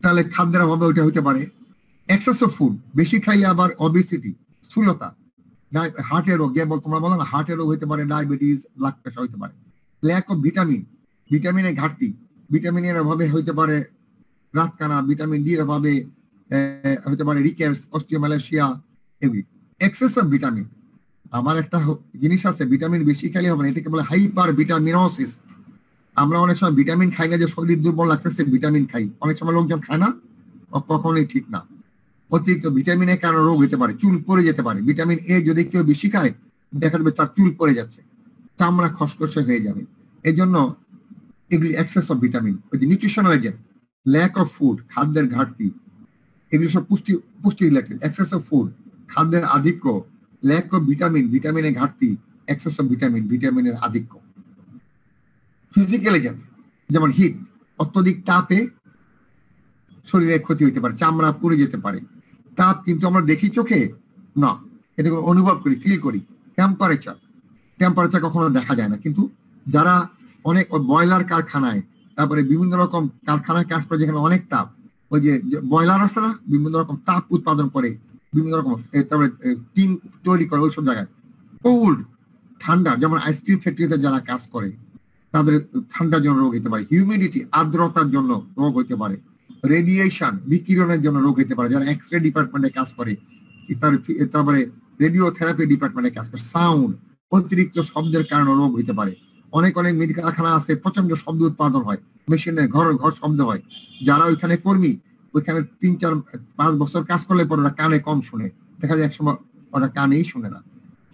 তাহলে খাদ্যের অভাবে ওইটা হইতে পারে। এক্সেস অফ ফুড, বেশি খাইলে আবার অবেসিটি, স্থূলতা, হার্টের রোগ, যেমন তোমরা বলো না হার্টের রোগ হইতে পারে, ডায়াবেটিস, ব্লাড প্রেশার হইতে পারে। ল্যাক অফ ভিটামিন, ভিটামিনের ঘাটতি, ভিটামিনের অভাবে হইতে পারে রাতকানা, ভিটামিন ডি এর অভাবে হইতে পারে রিকেটস, অস্টিওমালেশিয়া, এগুলি। এক্সেস অফ ভিটামিন, আমার একটা জিনিস আছে ভিটামিন বেশি খাইলে হবে না, এটাকে বলে হাইপার ভিটামিনোসিস। আমরা অনেক সময় ভিটামিন খাই না যে শরীর দুর্বল লাগতেছে ভিটামিন খাই, অনেক সময় লোকজন খায় না, কখনোই ঠিক না। অতিরিক্ত ভিটামিনের কারণে রোগ হতে পারে, চুল পড়ে যেতে পারে। ভিটামিন এ যদি কেউ বেশি খায় দেখা যাবে তার চুল পড়ে যাচ্ছে, চামড়া খসখসে হয়ে যাবে। এই জন্য এগুলি এক্সেস অফ ভিটামিন। ওই যে nutritional agent, lack of food, খাদ্যের ঘাটতি, এগুলি সব পুষ্টি রিলেটেড। এক্সেস অফ ফুড, খাদ্যের আধিক্য, ল্যাক অফ ভিটামিন, ভিটামিনের ঘাটতি, এক্সেস অফ ভিটামিন, ভিটামিনের আধিক্য। ফিজিক্যাল এজেন্ট যেমন হিট, অত্যধিক তাপে শরীরে ক্ষতি হইতে পারে, চামড়া পুড়ে যেতে পারে। তাপ কিন্তু আমরা দেখি চোখে না, এটা অনুভব করি, ফিল করি। টেম্পারেচার, টেম্পারেচার কখনো দেখা যায় না, কিন্তু যারা অনেক বয়লার কারখানায়, তারপরে বিভিন্ন রকম কারখানায় কাজ করে যেখানে অনেক তাপ, ওই যে বয়লার আছে না, বিভিন্ন রকম তাপ উৎপাদন করে, বিভিন্ন রকম তারপরে টিন তৈরি করে, ওইসব জায়গায় কোল্ড, ঠান্ডা, যেমন আইসক্রিম ফ্যাক্টরিতে যারা কাজ করে তাদের ঠান্ডার জন্য রোগ হতে পারে। হিউমিডিটি, আর্দ্রতার জন্য রোগ হতে পারে। রেডিয়েশন, বিকিরণের জন্য রোগ হতে পারে, যারা এক্স রে ডিপার্টমেন্টে কাজ করে, তারপরে রেডিও থেরাপি ডিপার্টমেন্টে কাজ করে। সাউন্ড, অতিরিক্ত শব্দের কারণে রোগ হতে পারে। অনেক অনেক মেডিকেল কারখানা আছে প্রচন্ড শব্দ উৎপাদন হয়, মেশিনের ঘর ঘর শব্দ হয়। যারা ওইখানে কর্মী, ওইখানে 3-4-5 বছর কাজ করলে পরে ওরা কানে কম শুনে, দেখা যায় একসময় ওরা কানেই শুনে না।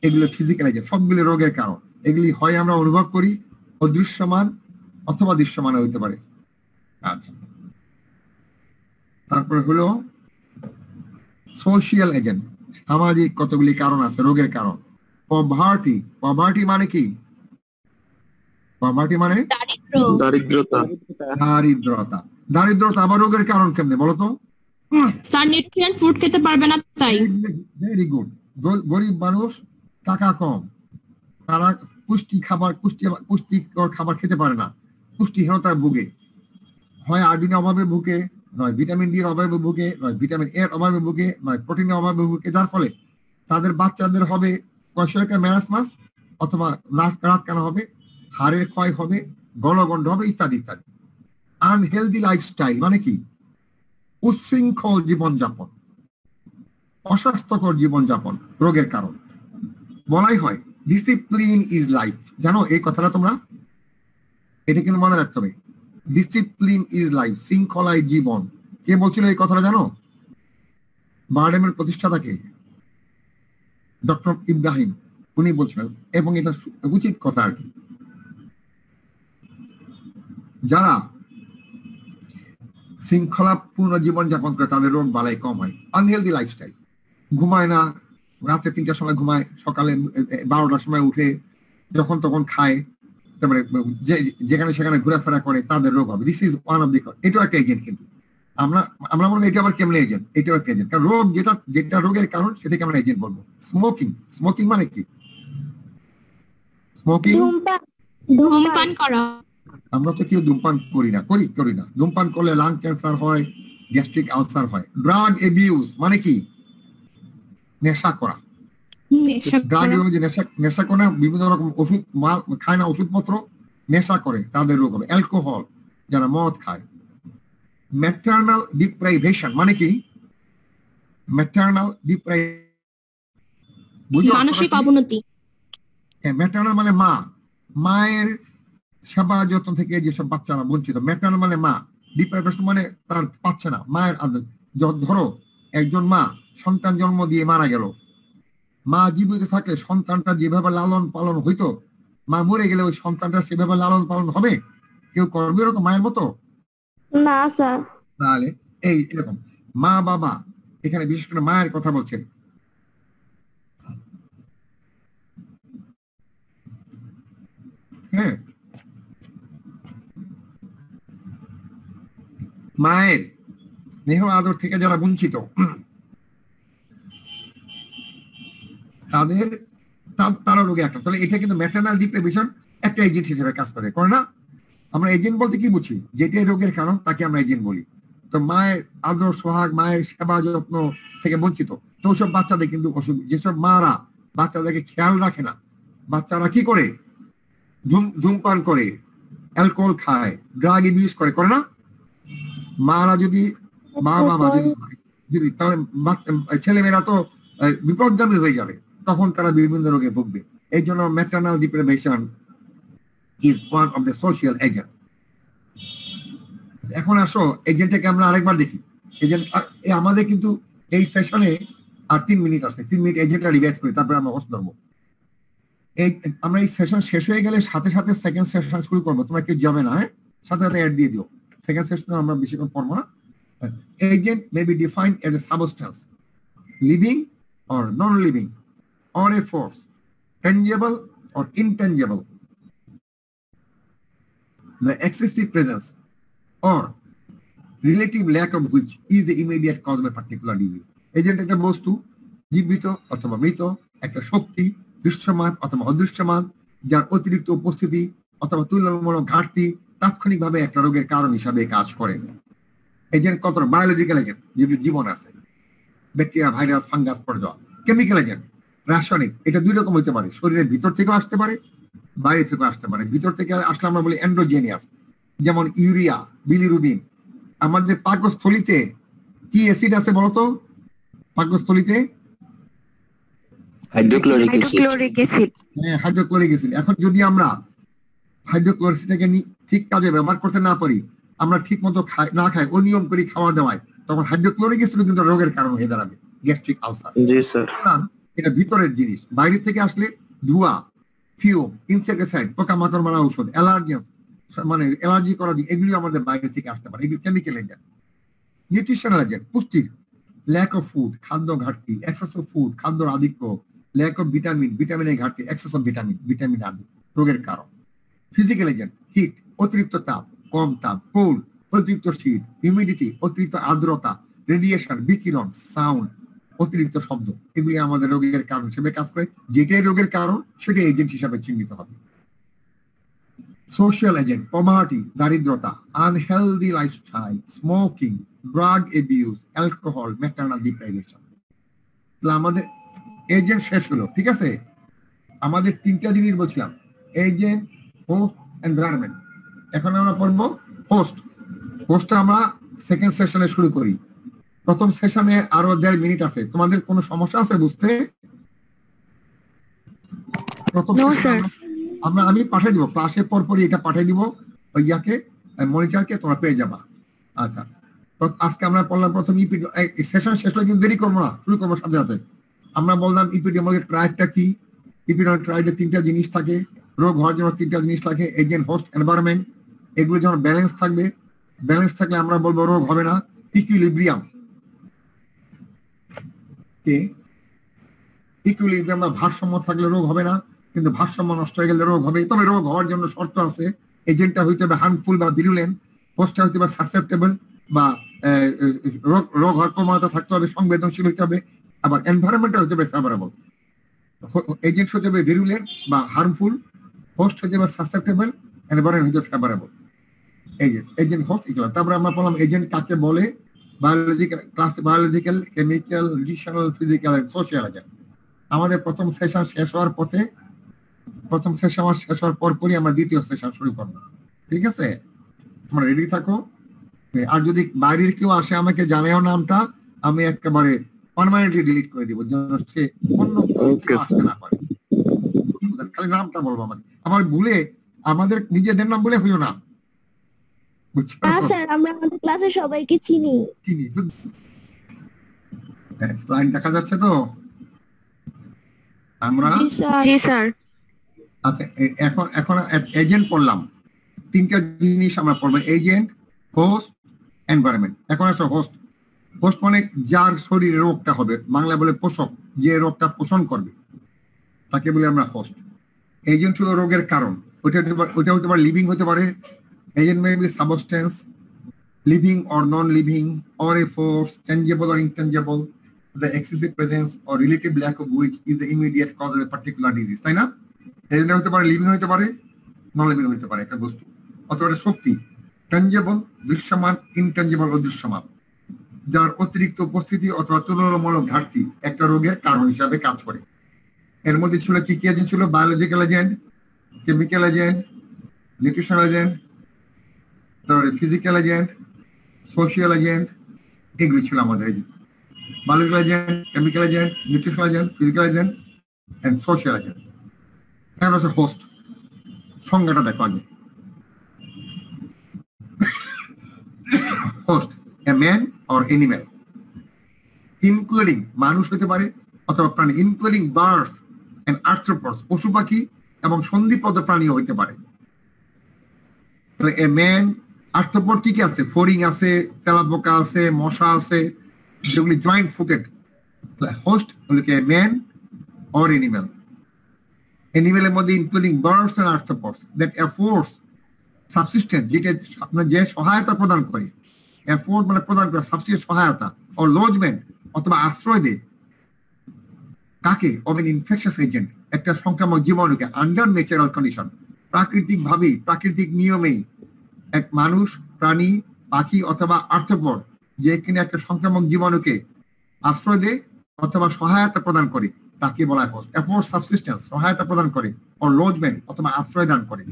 এগুলো ফিজিক্যাল এজেন্ট, সবগুলো রোগের কারণ। এগুলি হয় আমরা অনুভব করি, অদৃশ্যমান অথবা দৃশ্যমান হইতে পারে। আচ্ছা, তারপরে হলো সোশিয়াল এজেন্ট, সামাজিক কতগুলি কারণ আছে রোগের কারণ। পভার্টি, পভার্টি মানে কি? পভার্টি মানে দারিদ্রতা। দারিদ্রতা, দারিদ্রতা আবার রোগের কারণ কেমনে বলতো? স্যার নিউট্রিয়েন্ট ফুড খেতে পারবে না তাই। Very good. গরিব মানুষ, টাকা কম, তারা পুষ্টিকর খাবার খেতে পারে না, পুষ্টিহীনতায় ভুগে। হয় আয়োডিনের অভাবে ভুগে, নয় ভিটামিন ডি এর অভাবে ভুগে, নয় ভিটামিন এর অভাবে ভুগে, নয় প্রোটিনের অভাবে ভুগে। যার ফলে তাদের বাচ্চাদের হবে কোয়াশিয়ারকার ম্যারাসমাস, অথবা রাতকানা হবে, হাড়ের ক্ষয় হবে, গলগন্ড হবে, ইত্যাদি ইত্যাদি। আনহেলদি লাইফস্টাইল মানে কি? উচ্ছৃঙ্খল জীবনযাপন, অস্বাস্থ্যকর জীবনযাপন রোগের কারণ। বলাই হয় ডিসিপ্লিন ইজ লাইফ, জানো এই কথাটা তোমরা? এটা কিন্তু মনে রাখতে হবে, ডিসিপ্লিন ইজ লাইফ, শৃঙ্খলাই জীবন। কে বলছিল এই কথাটা জানো? বারডেমের প্রতিষ্ঠাতাকে, ডক্টর ইব্রাহিম, উনি বলছিলেন, এবং এটা উচিত কথা আর কি। যারা শৃঙ্খলাপূর্ণ জীবনযাপন করে তাদের রোগ বালাই কম হয়। আনহেলদি লাইফস্টাইল, ঘুমায় না, রাত্রে 3টার সময় ঘুমায়, সকালে 12টার সময় উঠে যখন তখন খায়, তারপরে যেখানে সেখানে ঘোরাফেরা করে, তাদের রোগ হবে। This is one of the, এটাও একটা এজেন্ট। কিন্তু আমরা মনে করি এটা আবার কেমন এজেন্ট? এটাও একটা এজেন্ট, কারণ রোগ যেটা রোগের কারণ সেটাকে আমরা এজেন্ট বলবো। স্মোকিং, স্মোকিং মানে কি? স্মোকিং ধূমপান করা। আমরা তো কেউ ধূমপান করি না। ধূমপান করলে লাং ক্যান্সার হয়, গ্যাস্ট্রিক আলসার হয়। ড্রাগ এবিউজ মানে কি? নেশা করা। ড্রাগ নেশা করে, বিভিন্ন রকম ওষুধ খায় না, ওষুধপত্র নেশা করে, তাদের রোগ হবে। অ্যালকোহল, যারা মদ খায়। ম্যাটার্নাল ডিপ্রাইভেশন মানে কি? ম্যাটার্নাল মানসিক অবনতি। হ্যাঁ, ম্যাটার্নাল মানে মা, মায়ের সেবা যত্ন থেকে যেসব বাচ্চারা বঞ্চিত। ম্যাটার্নাল মানে মা, ডিপ্রাইভেশন মানে তার পাচ্ছে না মায়ের আদর। ধরো একজন মা সন্তান জন্ম দিয়ে মারা গেল, মা জীবিত থাকলে সন্তানটা যেভাবে লালন পালন হইতো, মা মরে গেলে ওই সন্তানটা সেভাবে লালন পালন হবে? কেউ করবে এরকম মায়ের মতো? না স্যার। তাহলে এই এরকম মা বাবা, এখানে বিশেষ করে মায়ের কথা বলছেন। হ্যাঁ, মায়ের স্নেহ আদর থেকে যারা বঞ্চিত তারা রোগে আক্রান্ত। তাহলে এটা কিন্তু ম্যাটার্নাল ডিপ্রাইভেশন একটা এজেন্ট হিসেবে কাজ করে না? আমরা এজেন্ট বলতে কি বুঝি? যেটাই রোগের কারণ তাকে আমরা এজেন্ট বলি। তো মায়ের আদর সোহাগ, মায়ের সেবা যত্ন থেকে বঞ্চিত, তো ওসব বাচ্চাদের কিন্তু অসুখ। যেসব মারা বাচ্চাদেরকে খেয়াল রাখে না, বাচ্চারা কি করে? ধূমপান করে, অ্যালকোহল খায়, ড্রাগ ইউজ করে না? মারা যদি মা বাবা যদি তাহলে ছেলেমেয়েরা তো বিপদগামী হয়ে যাবে, তখন তারা বিভিন্ন রোগে ভুগবে। এই জন্য maternal deprivation is one of the social agent. এখন আসো এজেন্টটাকে আমরা আরেকবার দেখি। এজেন্ট আমাদের কিন্তু এই সেশনে আর 3 মিনিট আছে, 3 মিনিট এজেন্টটা রিভাইজ করি, তারপরে আমরা হোস্ট ধরবো। আমরা এই সেশন শেষ হয়ে গেলে সাথে সাথে সেকেন্ড সেশন শুরু করবো। তোমরা কেউ যাবে না, হ্যাঁ, সাথে সাথে অ্যাড দিয়ে দিও। সেকেন্ড সেশনে আমরা বেশিক্ষণ পড়বো না। Agent may be defined as a substance, living or non-living, or a force, tangible or intangible. The excessive presence or relative lack of which is the immediate cause of a particular disease. Agent একটা বস্তু, জীবিত অথবা মৃত, একটা শক্তি, দৃশ্যমান অথবা অদৃশ্যমান, যার অতিরিক্ত উপস্থিতি অথবা তুলনামূলক ঘাটতি তাৎক্ষণিকভাবে একটা রোগের কারণ হিসাবে কাজ করে। এজেন্ট কত? বায়োলজিক্যাল এজেন্ট, যেগুলি জীবন আছে, ব্যাকটেরিয়া, ভাইরাস, ফাঙ্গাস, পর্যায়। কেমিক্যাল এজেন্ট, রাসায়নিক, এটা 2 রকম হতে পারে। শরীরের ভিতর থেকেও আসতে পারে, বাইরে থেকেও আসতে পারে। ভিতর থেকে আসলে আমরা বলি এন্ডোজেনিয়াস, যেমন ইউরিয়া, বিলিরুবিন। আমাদের পাকস্থলিতে কি অ্যাসিড আছে বলতো? পাকস্থলিতে হাইড্রোক্লোরিক অ্যাসিড। হ্যাঁ, হাইড্রোক্লোরিক অ্যাসিড। এখন যদি আমরা হাইড্রোক্লোরিকটাকে ঠিক কাজে ব্যবহার করতে না পারি, আমরা ঠিক মতো না খাই, অনিয়ম করে খাওয়া দাওয়ায়, তখন হাইড্রোক্লোরিক অ্যাসিড কিন্তু রোগের কারণ হয়ে দাঁড়াবে, গ্যাস্ট্রিক আলসার। জি স্যার। এটা ভিতরের জিনিস। বাইরে থেকে আসলে ধোঁয়া, ফিউম, ইনসেক্টিসাইড, পোকামাকড় মারা ঔষধ, অ্যালার্জেন্স মানে অ্যালার্জি করা, এগুলি আমাদের বাইরে থেকে আসতে পারে। এগুলি কেমিক্যাল এজেন্ট। নিউট্রিশনাল এজেন্ট, পুষ্টির, ল্যাক অফ ফুড, খাদ্য ঘাটতি, এক্সেস অফ ফুড, খাদ্যর আধিক্য, ল্যাক অফ ভিটামিন, ভিটামিনের ঘাটতি, এক্সেস অফ ভিটামিন, ভিটামিন আধিক্য রোগের কারণ। ফিজিক্যাল এজেন্ট, হিট, অতিরিক্ত তাপ, কম তাপ, কোল্ড, অতিরিক্ত শীত, হিউমিডিটি, অতিরিক্ত আর্দ্রতা, রেডিয়েশন, বিকিরণ, সাউন্ড, অতিরিক্ত শব্দ, এগুলি আমাদের রোগের কারণ হিসেবে কাজ করে। যেটাই রোগের কারণ সেটা এজেন্ট হিসাবে চিহ্নিত হবে। সোশ্যাল এজেন্ট, পভার্টি, দারিদ্রতা, unhealthy lifestyle, smoking, drug abuse, alcohol, maternal deprivation. আমাদের এজেন্ট শেষ হলো, ঠিক আছে? আমাদের 3টা জিনিস বলছিলাম, এজেন্ট, হোস্ট, এনভায়রনমেন্ট। এখন আমরা পড়বো হোস্ট। হোস্টটা আমরা সেকেন্ড সেশনে শুরু করি। প্রথম সেশনে আরো 1.5 মিনিট আছে। তোমাদের কোনো সমস্যা আছে বুঝতে? আমি পাঠিয়ে দিব ক্লাসের পরপরই, এটা পাঠিয়ে দিব ওই ইয়াকে, মনিটরকে, তোমরা পেয়ে যাবা। আচ্ছা, আজকে আমরা পড়লাম প্রথম সেশন শেষ হলে কিন্তু দেরি করবো না, শুরু করবো সাথে সাথে। আমরা বললাম ইপিডেমিওলজি ট্রাইডটা কি। ইপিডেমিওলজি ট্রাইডে 3টা জিনিস থাকে, রোগ হওয়ার জন্য 3টা জিনিস থাকে, এজেন্ট, হোস্ট, এনভায়রনমেন্ট। এগুলো যখন ব্যালেন্স থাকবে, ব্যালেন্স থাকলে আমরা বলবো রোগ হবে না। ইকুইলিব্রিয়াম, ইকুইলিব্রিয়াম বা ভারসাম্য থাকলে রোগ হবে না, কিন্তু ভারসাম্য নষ্ট হয়ে গেলে রোগ হবে। তবে রোগ হওয়ার জন্য শর্ত আছে। এজেন্টটা হইতে হবে হার্মফুল বা ভিরুলেন্ট, হোস্টটা হইতে হবে সাসেপ্টেবল বা রোগ হওয়ার প্রবণতা থাকতে হবে, সংবেদনশীল হইতে হবে। আবার এনভায়রনমেন্টটা হইতে হবে ফেভারেবল। এজেন্ট হইতে হবে ভিরুলেন্ট বা হার্মফুল, হোস্ট হইতে হবে সাসেপ্টেবল, এনভায়রনমেন্ট হইতে হবে ফেভারেবল। এজেন্ট, হোস্ট, এগুলো। তারপরে আমরা বললাম এজেন্ট কাকে বলে। Biological, chemical, nutritional, physical and social agent. আমাদের প্রথম সেশন শেষ হওয়ার পরপরই আমরা দ্বিতীয় সেশন শুরু করবো, ঠিক আছে? তোমরা রেডি থাকো। আর যদি বাইরের কেউ আসে আমাকে জানাও নামটা, আমি একেবারে পার্মানেন্টলি ডিলিট করে দিব, যেন সে অন্য আসতে না পারে। খালি নামটা বলবো আমাকে, আমার ভুলে আমাদের নিজেদের নাম বলে হইও না, বুঝছো? স্যার আমরা আমাদের ক্লাসে সবাইকে চিনি। স্লাইড দেখা যাচ্ছে তো? আমরা জি স্যার। আচ্ছা এখন এখন এজেন্ট পড়লাম, তিনটা জিনিস আমরা পড়বো, এজেন্ট, হোস্ট, এনভায়রনমেন্ট। এখন আসো হোস্ট। হোস্ট মানে যার শরীরে রোগটা হবে, বাংলা বলে পোষক, যে রোগটা পোষণ করবে তাকে বলি আমরা হোস্ট। এজেন্ট হলো রোগের কারণ, ওটা হতে পারে লিভিং হতে পারে, agent may be substance, living or non living, or a force, tangible or intangible, the excessive presence or relative lack of which is the immediate cause of a particular disease, তাই না? Agent হতে পারে living হতে পারে, non living হতে পারে একটা বস্তু, অথবা শক্তি, tangible দৃশ্যমান, intangible অদৃশ্যমান, যার অতিরিক্ত উপস্থিতি অথবা তুলনামূলক ঘাটতি একটা রোগের কারণ হিসাবে কাজ করে। এর মধ্যে ছিল কি কি এজেন্ট ছিল? Biological agent, chemical agent, nutritional agent, তারপরে ফিজিক্যাল এজেন্ট, সোশিয়াল এজেন্ট, এগুলি ছিল আমাদের agent. Biological agent, chemical agent, nutritional agent, physical agent and social agent. এখন হচ্ছে হোস্ট, সংজ্ঞাটা দেখো আগে। Host, a man or animal including মানুষ হতে পারে অথবা প্রাণী, including birds and arthropods পশু পাখি এবং সন্ধিপদ প্রাণীও হতে পারে। তাহলে a man, arthropod কি কি আছে? ফড়িং আছে, তেলাপোকা আছে, মশা আছে, যেগুলি জয়েন্ট ফুটেড। হোস্ট হলো কি a man or animal, অ্যানিমেলের মধ্যে including birds and arthropods that affords subsistence, যেটা আপনার যে সহায়তা প্রদান করে, অ্যাফোর্ড মানে প্রদান করে, সাবসিস্টেন্স সহায়তা, ও লজমেন্ট অথবা আশ্রয় দেয় কাকে? অফ এন ইনফেকশাস এজেন্ট, একটা সংক্রামক জীবাণুকে, আন্ডার ন্যাচারাল কন্ডিশন, প্রাকৃতিক ভাবেই, প্রাকৃতিক নিয়মেই এক মানুষ, প্রাণী, পাখি অথবা আর্থ্রোপড যে কিনা একটা সংক্রামক জীবাণুকে আশ্রয় দেয় অথবা সহায়তা প্রদান করে তাকে বলা হয় হোস্ট। অ্যাফোর্ড সাবসিস্টেন্স সহায়তা প্রদান করে, ও লজমেন্ট অথবা আশ্রয় দান করে।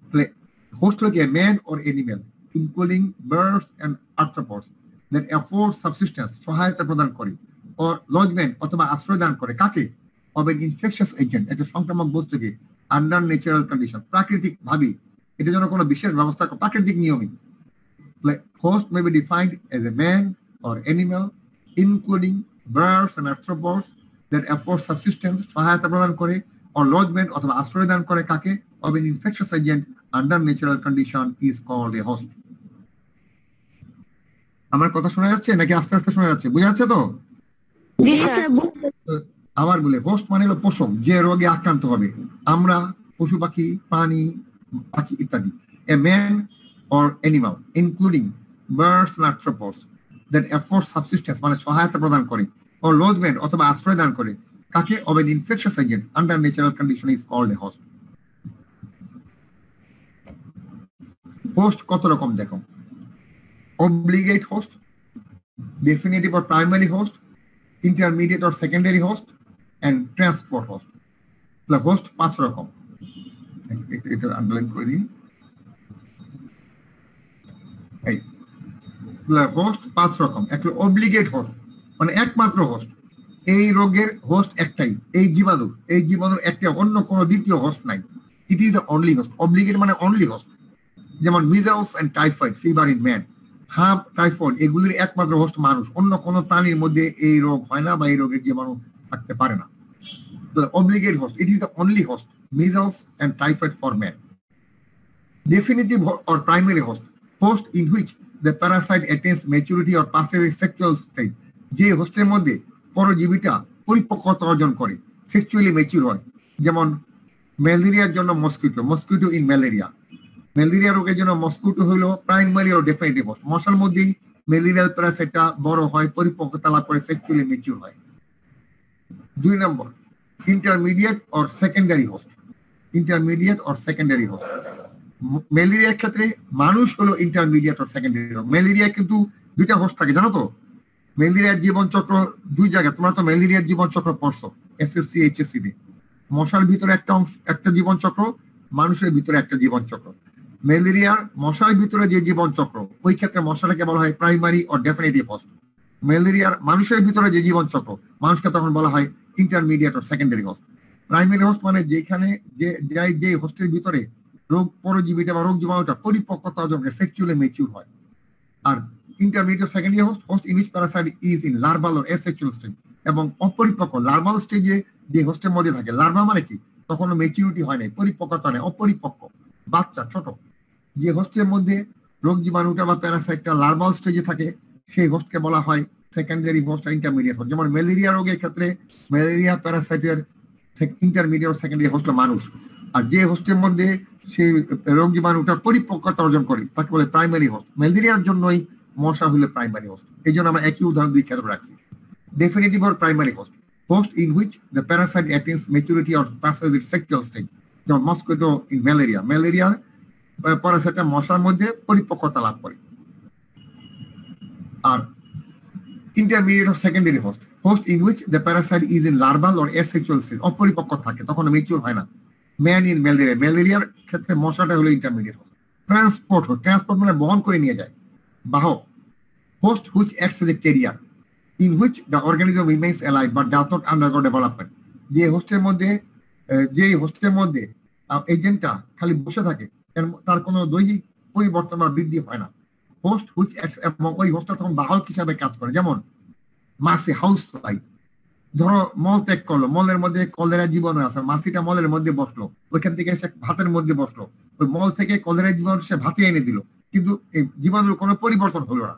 তাহলে হোস্ট হলো কি man or animal including birds and arthropods that afford subsistence সহায়তা প্রদান করে, ও লজমেন্ট অথবা আশ্রয় দান করে কাকে? অফ এন ইনফেকশাস এজেন্ট, একটা সংক্রামক বস্তুকে, আন্ডার ন্যাচারাল কন্ডিশন, প্রাকৃতিক ভাবে, এটার জন্য কোনো বিশেষ ব্যবস্থা, প্রাকৃতিক নিয়মে। Host may be defined as a man or animal including birds and arthropods that afford subsistence সহায়তা প্রদান করে, or lodgement অথবা আশ্রয় দান করে কাকে? of an infectious agent under natural condition is called a host. আমার কথা শোনা যাচ্ছে নাকি আস্তে আস্তে শোনা যাচ্ছে? বুঝা যাচ্ছে তো? জি স্যার। আবার বলে হোস্ট মানে হলো পোষক, যে রোগে আক্রান্ত হবে, আমরা, পশু পাখি, প্রাণী, পাখি ইত্যাদি। a man or animal including birds and arthropods that afford subsistence মানে সহায়তা প্রদান করে, ও লজমেন্ট অথবা আশ্রয় দান করে কাকে? of an infectious agent under natural condition is called a host. Host কত রকম দেখো? obligate host, definitive or primary host, intermediate or secondary host, and transport host. the host পাঁচ রকম, এটা আন্ডারলাইন করে দিই। এই হোস্ট পাঁচ রকম। একটা obligate host মানে একমাত্র হোস্ট, এই রোগের হোস্ট একটাই, এই জীবাণুর একটা, অন্য কোনো দ্বিতীয় হোস্ট নাই। It is the only host. Obligate মানে অনলি হোস্ট, যেমন measles and typhoid fever in man, হাঁপ, টাইফয়েড, এগুলির একমাত্র হোস্ট মানুষ, অন্য কোনো প্রাণীর মধ্যে এই রোগ হয় না বা এই রোগের জীবাণু থাকতে পারে না। Obligate host, it is the only host, measles and typhoid for man. Definitive or primary host, host in which the parasite attains maturity or passes a sexual stage, যে হোস্টের মধ্যে পরজীবীটা পরিপক্কতা অর্জন করে, সেক্সুয়ালি ম্যাচিউর হয়। যেমন ম্যালেরিয়ার জন্য মসকিটো ইন ম্যালেরিয়া, ম্যালেরিয়া রোগের জন্য মসকিটো হলো প্রাইমারি ও ডেফিনিটিভ হোস্ট। মশার মধ্যেই ম্যালেরিয়াল প্যারাসাইটটা বড় হয়, পরিপক্কতা লাভ করে, সেক্সুয়ালি ম্যাচিউর হয়। 2 নম্বর intermediate or secondary host, intermediate or secondary host. ম্যালেরিয়ার ক্ষেত্রে মানুষ হলো ইন্টারমিডিয়েট অর সেকেন্ডারি। ম্যালেরিয়া কিন্তু দুইটা হোস্ট থাকে, জানো তো? ম্যালেরিয়ার জীবন চক্র দুই জায়গায়, তোমরা তো ম্যালেরিয়ার জীবন চক্র পড়ছো এসএসসি এইচএসসি তে। মশার ভিতরে একটা জীবন চক্র, মানুষের ভিতরে একটা জীবন চক্র। ম্যালেরিয়ার মশার ভিতরে যে জীবন চক্র, ওই ক্ষেত্রে মশাটাকে বলা হয় প্রাইমারি ও ডেফিনেটিভ হোস্ট। ম্যালেরিয়ার মানুষের ভিতরে যে জীবন চক্র, মানুষকে তখন বলা হয় ইন্টারমিডিয়েট ও সেকেন্ডারি হোস্ট। প্রাইমারি হোস্ট মানে যেখানে যে হোস্টের ভিতরে রোগ পরজীবীটা বা রোগ জীবাণুটা পরিপক্কতা অর্জন করে সেক্সুয়ালি ম্যাচিউর হয়। আর intermediate secondary host in which parasite is in larval or asexual stage, এবং অপরিপক্ক লার্ভাল স্টেজে যে হোস্টের মধ্যে থাকে। লার্ভা মানে কি? তখনও ম্যাচুরিটি হয় নাই, পরিপক্কতা নেই, অপরিপক্ক বাচ্চা ছোট। যে হোস্টের মধ্যে রোগ জীবাণুটা বা প্যারাসাইটটা লার্ভাল স্টেজে থাকে সেই হোস্টকে বলা হয় সেকেন্ডারি হোস্ট আর ইন্টারমিডিয়েট হোস্ট। যেমন ম্যালেরিয়া রোগের ক্ষেত্রে ম্যালেরিয়া প্যারাসাইটের ইন্টারমিডিয়েট সেকেন্ডারি হোস্ট মানুষ। আর যে হোস্টের মধ্যে সেই রোগ জীবাণুটা পরিপক্কতা অর্জন করে তাকে বলে প্রাইমারি হোস্ট। ম্যালেরিয়ার জন্যই মশা হলে প্রাইমারি হোস্ট। এই জন্য আমরা একই উদাহরণ দুই ক্ষেত্রে রাখছি। Definitive or primary host, host in which the parasite attains maturity or passes its sexual stage, যেমন মস্কিটো ইন ম্যালেরিয়া। ম্যালেরিয়ার প্যারাসাইটটা মশার মধ্যে পরিপক্কতা লাভ করে। আর intermediate or secondary host in which the parasite is in larval or asexual stage, অপরিপক্ক থাকে, তখন ম্যাচিউর হয় না। ম্যান ইন ম্যালেরিয়া, ম্যালেরিয়ার ক্ষেত্রে মশাটা হলো ইন্টারমিডিয়েট হোস্ট। ট্রান্সপোর্ট মানে বহন করে নিয়ে যায়, বাহক। Host which acts as a carrier in which the organism remains alive but does not undergo development, যে হোস্টের মধ্যে এজেন্টটা খালি বসে থাকে, তার কোনো দৈহিক পরিবর্তন বা বৃদ্ধি হয় না। হোস্ট which acts, এবং ওই হোস্টটা তখন বাহক হিসাবে কাজ করে। যেমন মাছি, হাউস ফ্লাই, ধরো মল ত্যাগ করলো, মলের মধ্যে কলেরা জীবাণু আছে, মাছিটা মলের মধ্যে বসলো, ওইখান থেকে সে ভাতের মধ্যে বসলো, ওই মল থেকে কলেরা জীবাণু সে ভাতে এনে দিল, কিন্তু এই জীবাণুর কোনো পরিবর্তন হলো না।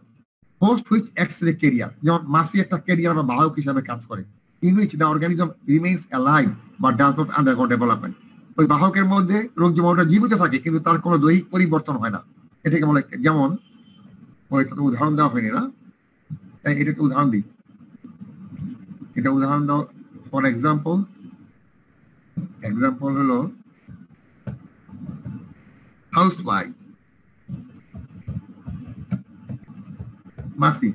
Host which acts as a carrier, যেমন মাছি একটা ক্যারিয়ার বা বাহক হিসাবে কাজ করে। in which the organism remains alive but does not undergo development, ওই বাহকের মধ্যে রোগ জীবাণুটা জীবিত থাকে কিন্তু তার কোনো দৈহিক পরিবর্তন হয় না, এটাকে বলে। যেমন ওইটা তো উদাহরণ দেওয়া হয়নি না, তাই এটা একটা উদাহরণ দিই। এটা উদাহরণ দাও। ফর এক্সাম্পল হলো হাউস ফ্লাই, মাছি।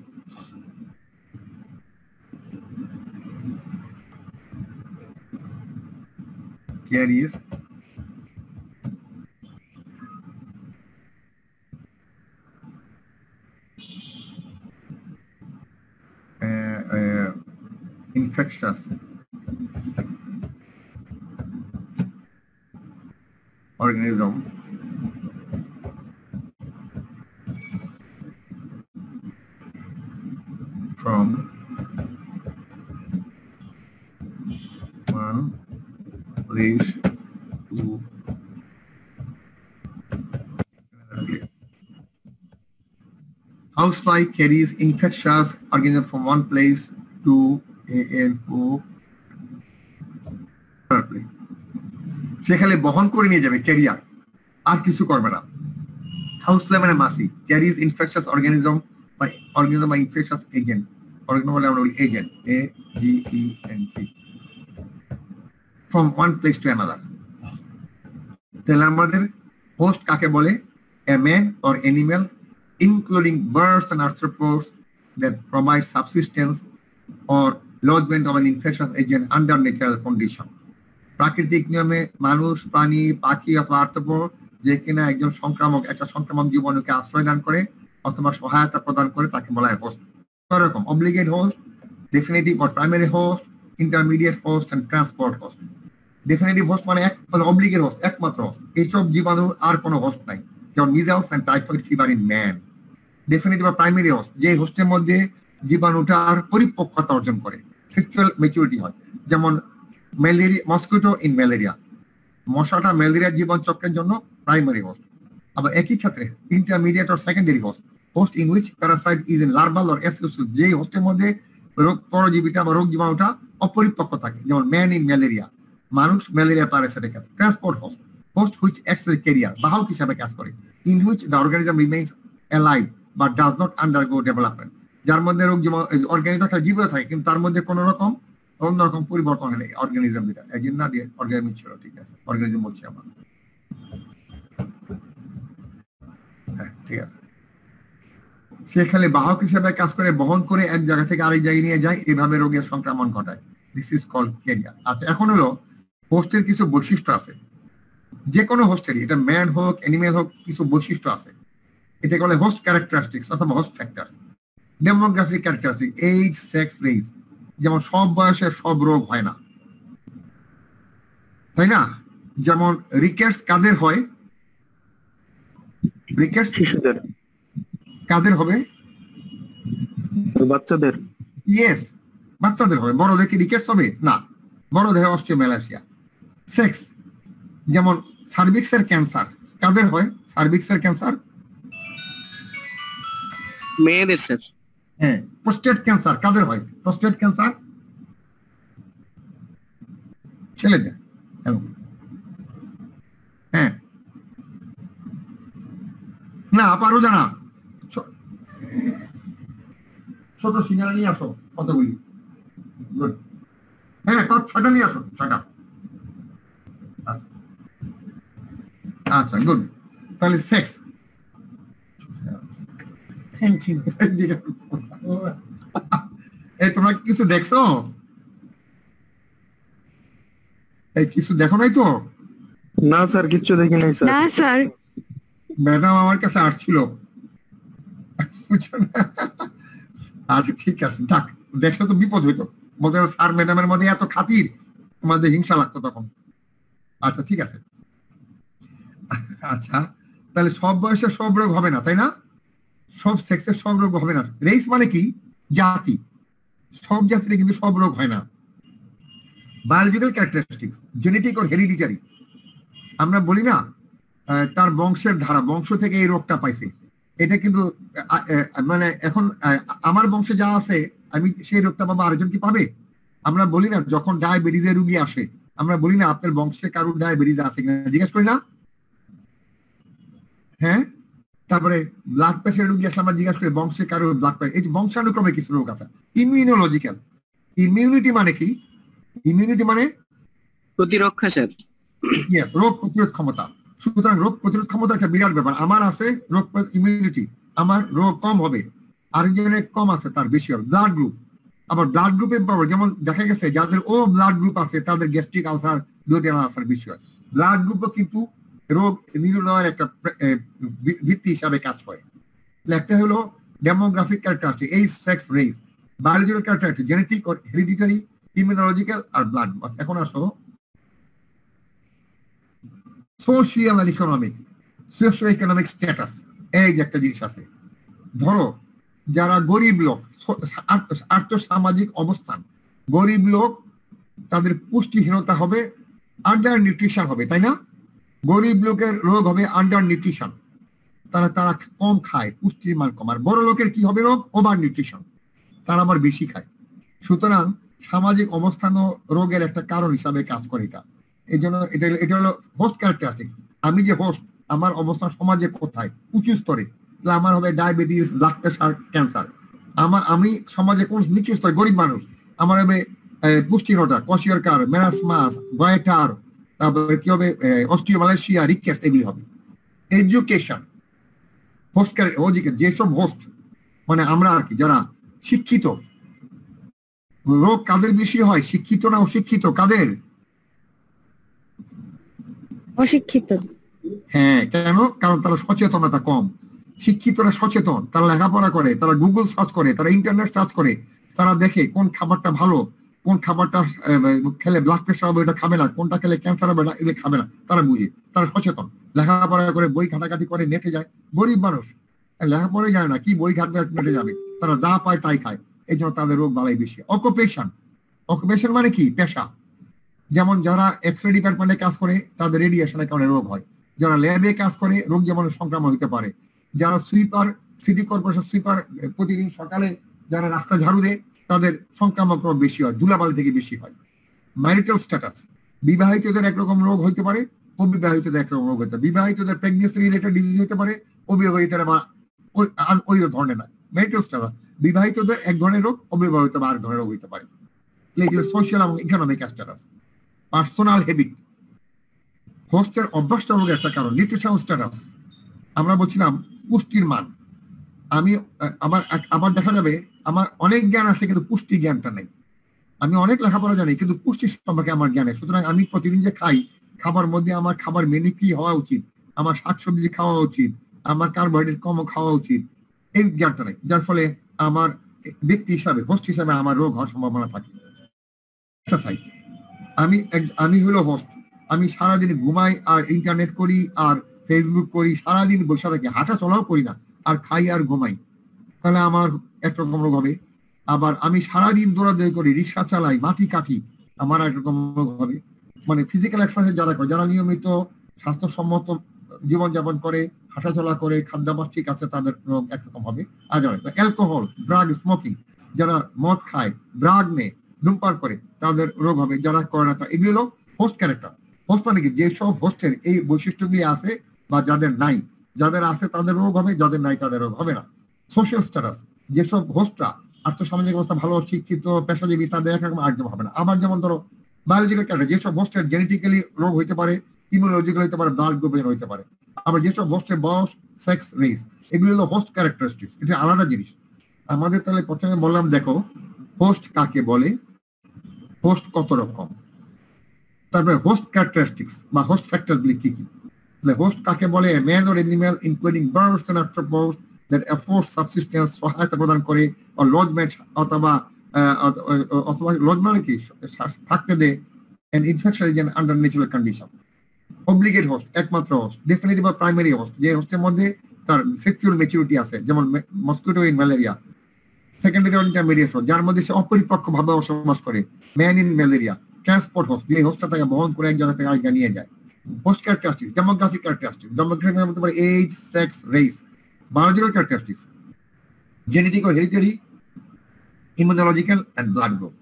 Carries infectious organism from one place to another place. Housefly carries infectious organism from one place to another place. সেখানে বহন করে নিয়ে যাবে, ক্যারিয়ার, আর কিছু করবে না। হাউসফ্লাই মানে মাছি, ক্যারিজ ইনফেকশাস অর্গানিজম বা ইনফেকশাস এজেন্ট। অর্গানিজম বলে আমরা বলি agent, AGENT, from one place to another. তাহলে আমাদের হোস্ট কাকে বলে? a man or animal including birds and arthropods that provide subsistence or lodgement of an infectious agent under natural condition. প্রাকৃতিক নিয়মে মানুষ, প্রাণী, পাখি অথবা আর্থ্রোপড যে কিনা একটা সংক্রামক জীবাণুকে আশ্রয় দান করে অথবা সহায়তা প্রদান করে তাকে বলা হয় হোস্ট। এরকম obligate host, definitive or primary host, intermediate host and transport host. Definitive host মানে অব্লিগেট হোস্ট, একমাত্র হোস্ট, এইসব জীবাণুর আর কোনো হোস্ট নাই, যেমন measles and typhoid fever in man. Definitive বা প্রাইমারি হোস্ট, যে হোস্টের মধ্যে জীবাণুটার পরিপক্কতা অর্জন করে, সেক্সুয়াল ম্যাচুরিটি হয়। যেমন মস্কিটো ইন ম্যালেরিয়া, মশাটা ম্যালেরিয়ার জীবন চক্রের জন্য প্রাইমারি হোস্ট। আবার একই ক্ষেত্রে intermediate or secondary host in which parasite is in larval or asexual, যে হোস্টের মধ্যে রোগ পরজীবীটা বা রোগ জীবাণুটা অপরিপক্ক থাকে, যেমন ম্যান ইন ম্যালেরিয়া, মানুষ ম্যালেরিয়া প্যারাসাইটের ক্ষেত্রে। Transport host which acts as carrier, বাহক হিসাবে কাজ করে। In which the organism remains alive but does not undergo development, যার মধ্যে রোগ অর্গানিজমটা জীবিত থাকে কিন্তু তার মধ্যে কোনো রকম অন্যরকম পরিবর্তন হয় অর্গানিজম, যেটা এজেন্ট না দিয়ে অর্গানিজম ছিল, ঠিক আছে, অর্গানিজম বলছি আমরা, হ্যাঁ ঠিক আছে। সেখানে বাহক হিসেবে কাজ করে, বহন করে এক জায়গা থেকে আরেক জায়গায় নিয়ে যায়, এভাবে রোগের সংক্রমণ ঘটায়। This is called carrier. আচ্ছা, এখন হলো হোস্টের কিছু বৈশিষ্ট্য আছে। যে কোনো হোস্টেরই, এটা ম্যান হোক অ্যানিমেল হোক, কিছু বৈশিষ্ট্য আছে, এটাকে বলে হোস্ট ক্যারেক্টারিস্টিক্স অথবা host factors. Demographic characteristic, age, sex, race. যেমন সব বয়সে সব রোগ হয় না, তাই না? যেমন রিকেটস কাদের হয়? রিকেটস শিশুদের, কাদের হবে? বাচ্চাদের। ইয়েস, বাচ্চাদের হবে। বড়দের কি রিকেটস হবে? না, বড়দের হয় অস্টিওম্যালাসিয়া। সেক্স, যেমন সার্ভিক্সের ক্যান্সার কাদের হয়? সার্ভিক্সের ক্যান্সার মেয়েদের স্যার। হ্যাঁ। প্রোস্টেট ক্যান্সার কাদের হয়? প্রোস্টেট ক্যান্সার ছেলেদের। হ্যাঁ, না পারো জানা, ছোট সিঙ্গারা নিয়ে আসো কতগুলি। গুড। হ্যাঁ, 6টা নিয়ে আসো, 6টা। আচ্ছা, গুড। তাহলে সেক্স। Thank you. এই তোমরা কিছু দেখছো? এই কিছু দেখো নাই তো? না স্যার, কিচ্ছু দেখি নাই স্যার। না স্যার। ম্যাডাম আমার কাছে আসছিল। আচ্ছা ঠিক আছে, থাক, দেখলে তো বিপদ হইতো, বলতে স্যার ম্যাডামের মধ্যে এত খাতির, তোমাদের হিংসা লাগতো তখন। আচ্ছা ঠিক আছে। আচ্ছা, তাহলে সব বয়সে সব রোগ হবে না, তাই না? সব সেক্সের সব রোগ হবে না। রেস মানে কি? জাতি। সব জাতিতে কিন্তু সব রোগ হয় না। বায়োলজিক্যাল ক্যারেক্টারিস্টিক্স, জেনেটিক ও হেরিডিটারি। আমরা বলি না তার বংশের ধারা, বংশ থেকে এই রোগটা পাইছে, এটা কিন্তু মানে এখন আমার বংশে যা আছে আমি সেই রোগটা পাবো, আরেকজন কি পাবে? আমরা বলি না যখন ডায়াবেটিসের রোগী আসে, আমরা বলি না আপনার বংশে কারোর ডায়াবেটিস আছে কিনা, জিজ্ঞেস করি না? হ্যাঁ। তারপরে ব্লাড প্রেশার রোগী আসলে আমরা জিজ্ঞাসা করি বংশে কারোর ব্লাড প্রেশার। এই বংশানুক্রমে কিছু রোগ আছে। ইমিউনোলজিক্যাল, ইমিউনিটি মানে কি? ইমিউনিটি মানে প্রতিরক্ষা স্যার। ইয়েস, রোগ প্রতিরোধ ক্ষমতা। সুতরাং রোগ প্রতিরোধ ক্ষমতা একটা বিরাট ব্যাপার। আমার আছে রোগ ইমিউনিটি, আমার রোগ কম হবে, আরেকজনের কম আছে তার বেশি হবে। ব্লাড গ্রুপ, আবার ব্লাড গ্রুপের পাওয়ার, যেমন দেখা গেছে যাদের ও ব্লাড গ্রুপ আছে তাদের গ্যাস্ট্রিক আলসার, দুটেনা আলসার বেশি হয়। ব্লাড গ্রুপও কিন্তু রোগ নির্ণয়ের একটা ভিত্তি হিসাবে কাজ করে। একটা হলো demographic characteristic, age, sex, race. Biological characteristic, genetic ও হেরিডিটারি, ইমিউনোলজিক্যাল আর ব্লাড। এখন আসো social and economic, socio economic status. এই যে একটা জিনিস আছে, ধরো যারা গরিব লোক, আর্থসামাজিক অবস্থান, গরিব লোক, তাদের পুষ্টিহীনতা হবে, আন্ডার নিউট্রিশন হবে, তাই না? গরিব লোকের রোগ হবে আন্ডার নিউট্রিশন, তারা কম খায়, পুষ্টির মান কম। আর বড় লোকের কি হবে রোগ? ওভার নিউট্রিশন, তারা আবার বেশি খায়। সুতরাং সামাজিক অবস্থান ও রোগের একটা কারণ হিসাবে কাজ করে এটা। এই জন্য এটা হলো হোস্ট ক্যারেক্টারিস্টিক। আমি যে হোস্ট, আমার অবস্থান সমাজে কোথায়, উঁচু স্তরে, তাহলে আমার হবে ডায়াবেটিস, ব্লাড প্রেশার, ক্যান্সার। আমি সমাজে কোন নিচু স্তরে, গরিব মানুষ, আমার হবে পুষ্টিহীনতা, কোয়াশিয়রকার, মেরাসমাস, গয়েটার, তারপরে কি হবে অস্টিওমালেশিয়া, রিকেটস, এগুলি হবে। এডুকেশন, হোস্ট যেসব হোস্ট মানে আমরা আর কি, যারা শিক্ষিত, রোগ কাদের বেশি হয়? শিক্ষিত না অশিক্ষিত? কাদের? অশিক্ষিত। হ্যাঁ, কেন? কারণ তারা সচেতনতা কম। শিক্ষিতরা সচেতন, তারা লেখাপড়া করে, তারা গুগল সার্চ করে, তারা ইন্টারনেট সার্চ করে, তারা দেখে কোন খাবারটা ভালো, কোন খাবারটা খেলে ব্লাড প্রেশার হবে, এটা খাবে না, কোনটা খেলে ক্যান্সার হবে, এগুলো খাবে না, তারা বুঝে, তারা সচেতন, লেখাপড়া করে, বই ঘাটাঘাটি করে, নেটে যায়। গরিব মানুষ লেখাপড়াই যায় না, কি বই ঘাটাঘাটি নেটে যাবে, তারা যা পায় তাই খায়, এই জন্য তাদের রোগ বালাই বেশি। অকুপেশন, অকুপেশন মানে কি? পেশা। যেমন যারা এক্সরে ডিপার্টমেন্টে কাজ করে তাদের রেডিয়েশনের কারণে রোগ হয়, যারা ল্যাবে কাজ করে রোগ যেমন সংক্রমণ হতে পারে, যারা সুইপার, সিটি কর্পোরেশন সুইপার প্রতিদিন সকালে যারা রাস্তা ঝাড়ু দেয় তাদের সংক্রামক রোগ বেশি হয়, ধুলাবালি থেকে বেশি হয়। ম্যারিটাল স্ট্যাটাস, বিবাহিতদের একরকম রোগ হইতে পারে, অবিবাহিতদের একরকম রোগ হতে পারে। বিবাহিতদের প্রেগনেন্সি রিলেটেড ডিজিজ হতে পারে, অবিবাহিতরা ওই ধরনের না। ম্যারিটাল স্ট্যাটাস, বিবাহিতদের এক ধরনের রোগ, অবিবাহিত বা আরেক ধরনের রোগ হইতে পারে। সোশ্যাল এবং ইকোনমিক স্ট্যাটাস। পার্সোনাল হ্যাবিট, হোস্টের অভ্যাসটা রোগের একটা কারণ। নিউট্রিশনাল স্ট্যাটাস, আমরা বলছিলাম পুষ্টির মান। আমি আবার দেখা যাবে আমার অনেক জ্ঞান আছে কিন্তু পুষ্টি জ্ঞানটা নেই। আমি অনেক লেখাপড়া জানি কিন্তু পুষ্টি সম্পর্কে আমার জ্ঞান নেই। সুতরাং আমি প্রতিদিন যে খাই খাবার মধ্যে আমার খাবার মেনু কি হওয়া উচিত, আমার শাকসবজি খাওয়া উচিত, আমার কার্বোহাইড্রেট কম খাওয়া উচিত, এই জ্ঞানটা নেই, যার ফলে আমার ব্যক্তি হিসাবে হোস্ট হিসাবে আমার রোগ হওয়ার সম্ভাবনা থাকে। এক্সারসাইজ, আমি হলো হোস্ট, আমি সারাদিন ঘুমাই আর ইন্টারনেট করি আর ফেসবুক করি, সারাদিন বসে থাকি, হাঁটা চলাও করি না, আর খাই আর ঘুমাই, তাহলে আমার একরকম রোগ হবে। আবার আমি সারাদিন দৌড়াদৌড়ি করি, রিক্সা চালাই, মাটি কাটি, আমার একরকম রোগ হবে। মানে ফিজিক্যাল এক্সারসাইজ যারা করে, যারা নিয়মিত স্বাস্থ্যসম্মত জীবনযাপন করে, হাঁটাচলা করে, খাদ্যাভ্যাস ঠিক আছে, তাদের রোগ একরকম হবে। আর যারা অ্যালকোহল, ড্রাগ, স্মোকিং, যারা মদ খায়, ড্রাগ নেয়, ধূমপান করে, তাদের রোগ হবে। যারা করে না, এগুলো হলো হোস্ট ক্যারেক্টার। হোস্ট মানে কি, যেসব হোস্টের এই বৈশিষ্ট্যগুলি আছে বা যাদের নাই, যাদের আছে তাদের রোগ হবে, যাদের নাই তাদের রোগ হবে না। সোশ্যাল স্ট্যাটাস, যেসব হোস্টরা আর্থসামাজিক অবস্থা ভালো, শিক্ষিত, পেশাজীবী, তাদের একরকম আরেকরকম হবে না। আবার যেমন ধরো বায়োলজিক্যাল ক্যারেক্টার, যেসব হোস্টের জেনেটিক্যালি রোগ হইতে পারে, ইমিউনোলজিক্যাল হইতে পারে, ব্লাড গ্রুপের হইতে পারে। আবার যেসব হোস্টের বয়স, সেক্স, রেস, এগুলো হলো হোস্ট ক্যারেক্টারিস্টিক্স, এটা আলাদা জিনিস। আমাদের তাহলে প্রথমে বললাম, দেখো হোস্ট কাকে বলে, হোস্ট কত রকম, তারপরে হোস্ট ক্যারেক্টারিস্টিক্স বা হোস্ট ফ্যাক্টরস গুলি কি কি। হোস্ট কাকে বলে, man or animal including birds and arthropods that afford subsistence, সহায়তা প্রদান করে, অর লজমেন্ট অথবা লজ মানে কি থাকতে দেয়, and infection agent under natural condition. Obligate host, একমাত্র হোস্ট, ডেফিনিটিভ বা প্রাইমারি হোস্ট, যে হোস্টের মধ্যে তার সেক্সুয়াল ম্যাচুরিটি আছে, যেমন mosquito in malaria. Secondary or intermediate host, যার মধ্যে সে অপরিপক্ক ভাবে বসবাস করে, man in malaria. Transport host, যে হোস্টটা তাকে বহন করে এক জায়গা থেকে আরেক জায়গায় নিয়ে যায়। Host characteristics, demographic characteristics, demographic হতে পারে age, sex, race. Biological characteristics, genetic ও hereditary, immunological and blood group.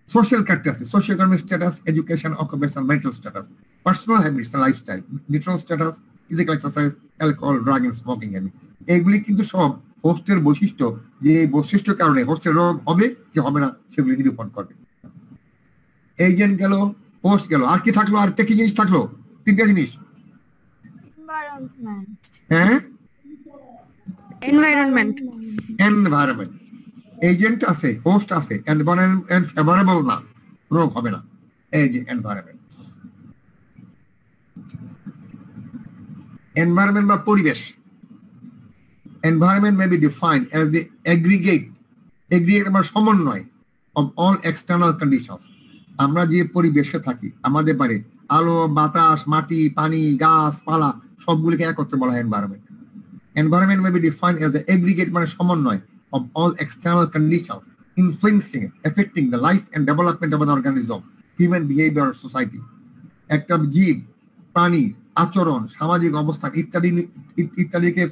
Social characteristics, socioeconomic status, education, occupation, mental status, personal habits and lifestyle, nutritional status, physical exercise, alcohol, drug and smoking habit. এগুলি কিন্তু সব হোস্টের বৈশিষ্ট্য, যে বৈশিষ্ট্যের কারণে হোস্টের রোগ হবে কি হবে না সেগুলি নিরূপণ করবে। এজেন্ট গেল, হোস্ট গেল, আর কি থাকলো, আর একটা কি জিনিস থাকলো, তিনটা জিনিস। হ্যাঁ, এনভায়রনমেন্ট। এনভায়রনমেন্ট, এজেন্ট আছে, হোস্ট আছে, এনভায়রনমেন্ট ফেভারেবল না, রোগ হবে না। এই যে এনভায়রনমেন্ট, এনভায়রনমেন্ট বা পরিবেশ। Environment may be defined as the aggregate বা সমন্বয় of all external conditions. আমরা যে পরিবেশে থাকি, আমাদের বাড়ি, আলো, বাতাস, মাটি, পানি, গাছপালা, সবগুলিকে একত্রে বলা হয় environment. Environment may be defined as the aggregate মানে সমন্বয় of all external conditions influencing, affecting the life and development of an organism, human behavior, society. একটা জীব, প্রাণী, আচরণ, সামাজিক অবস্থান ইত্যাদিকে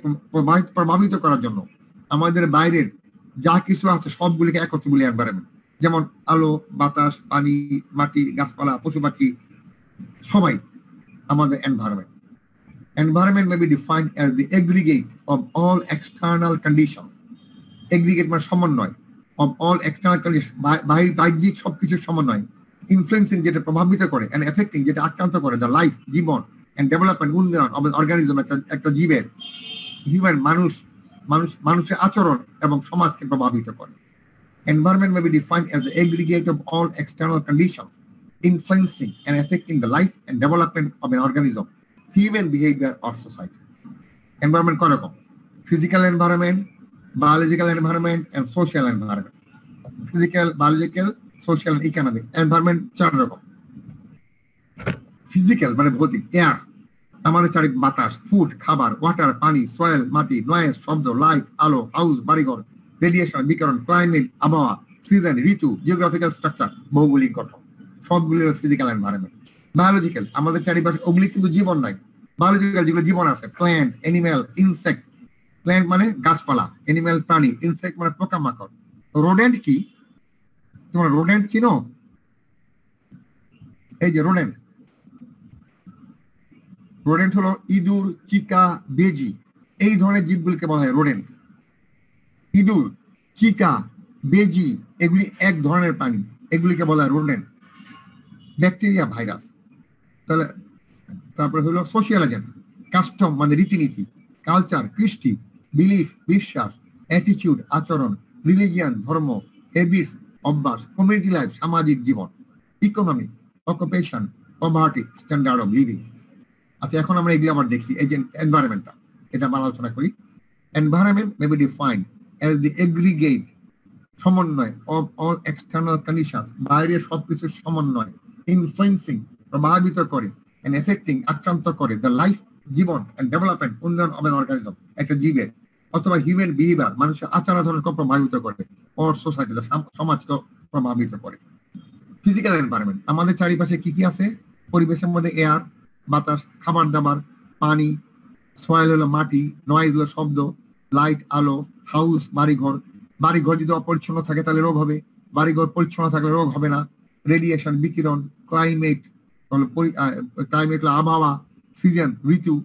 প্রভাবিত করার জন্য আমাদের বাইরের যা কিছু আছে সবগুলিকে একত্রে বলি এনভায়রনমেন্ট। যেমন আলো, বাতাস, পানি, মাটি, গাছপালা, পশু পাখি, সবাই আমাদের environment. Environment may be defined as the aggregate of all external conditions. Aggregate মানে সমন্বয় of all external conditions, বাহ্যিক সবকিছুর সমন্বয়, influencing যেটা প্রভাবিত করে, and affecting যেটা আক্রান্ত করে, the life, Jibon, and development, উন্নয়ন of an organism, একটা জীবের, হিউম্যান, মানুষের আচরণ এবং সমাজকে প্রভাবিত করে। Environment may be defined as the aggregate of all external conditions influencing and affecting the life and development of an organism, human behavior or society. Environment কয় রকম? Physical environment, biological environment and social environment. Physical, biological, social and economic. Environment চার রকম। Physical মানে ভৌতিক, air, আমাদের চারিদিকে বাতাস, food, খাবার, ওয়াটার, পানি, সয়েল, মাটি, নয়েজ, শব্দ, লাইট, আলো, হাউস, বাড়িঘর, রেডিয়েশন, বিকিরণ, ক্লাইমেট, আবহাওয়া, সিজন, ঋতু, জিওগ্রাফিক্যাল স্ট্রাকচার, ভৌগোলিক গঠন, সবগুলি হলো ফিজিক্যাল এনভায়রনমেন্ট। বায়োলজিক্যাল, আমাদের চারিপাশে ওগুলি কিন্তু জীবন নাই। বায়োলজিক্যাল যেগুলো জীবন আছে, প্ল্যান্ট, অ্যানিম্যাল, ইনসেক্ট। প্ল্যান্ট মানে গাছপালা, অ্যানিম্যাল প্রাণী, ইনসেক্ট মানে পোকামাকড়। রোডেন্ট কি? তোমরা রোডেন্ট চিনো? এই যে রোডেন্ট, রোডেন্ট হলো ইঁদুর, চিকা, বেজি, এই ধরনের জীবগুলিকে বলা হয় রোডেন্ট। ইঁদুর, চিকা, বেজি এগুলি এক ধরনের প্রাণী, এগুলিকে বলা হয় রোডেন্ট। Bacteria, virus. তাহলে তারপরে হলো সোশিয়াল এজেন্ট, কাস্টম মানে রীতিনীতি, কালচার, কৃষ্টি, বিলিফ বিশ্বাস, অ্যাটিটিউড আচরণ, রিলিজিয়ান ধর্ম, হ্যাবিটস অভ্যাস, কমিউনিটি লাইফ সামাজিক জীবন, economy occupation, poverty, standard of living. আচ্ছা, এখন আমরা এগুলো আবার দেখি। এই যে এনভায়রনমেন্টটা, এটা আমরা আলোচনা করি। Environment May be defined as the aggregate, সমন্বয় অফ অল এক্সটার্নাল কন্ডিশনস, বাইরের সবকিছুর সমন্বয়, ইনফ্লুয়েন্সিং, প্রভাবিত করে, এন্ড এফেক্টিং, আক্রান্ত করে, দ্য লাইফ, জীবন, এন্ড ডেভেলপমেন্ট, উন্নয়ন অফ এন অর্গানিজম, একটা জীবের, অথবা হিউম্যান বিহেভিয়ার, মানুষের আচার আচরণকে প্রভাবিত করে, অর সোসাইটি, সমাজকে প্রভাবিত করে। ফিজিক্যাল এনভায়রনমেন্ট, আমাদের চারিপাশে কি কি আছে? পরিবেশের মধ্যে এয়ার, বাতাস, খাবার দাবার, পানি, সয়েল হলো মাটি, নয়েজ হলো শব্দ, লাইট আলো, হাউস বাড়িঘর, বাড়িঘর যদি অপরিচ্ছন্ন থাকে তাহলে রোগ হবে, বাড়িঘর পরিচ্ছন্ন থাকলে রোগ হবে না। রেডিয়েশন, বিকিরণ, ক্লাইমেট, ক্লাইমেট হলো আবহাওয়া, সিজন ঋতু,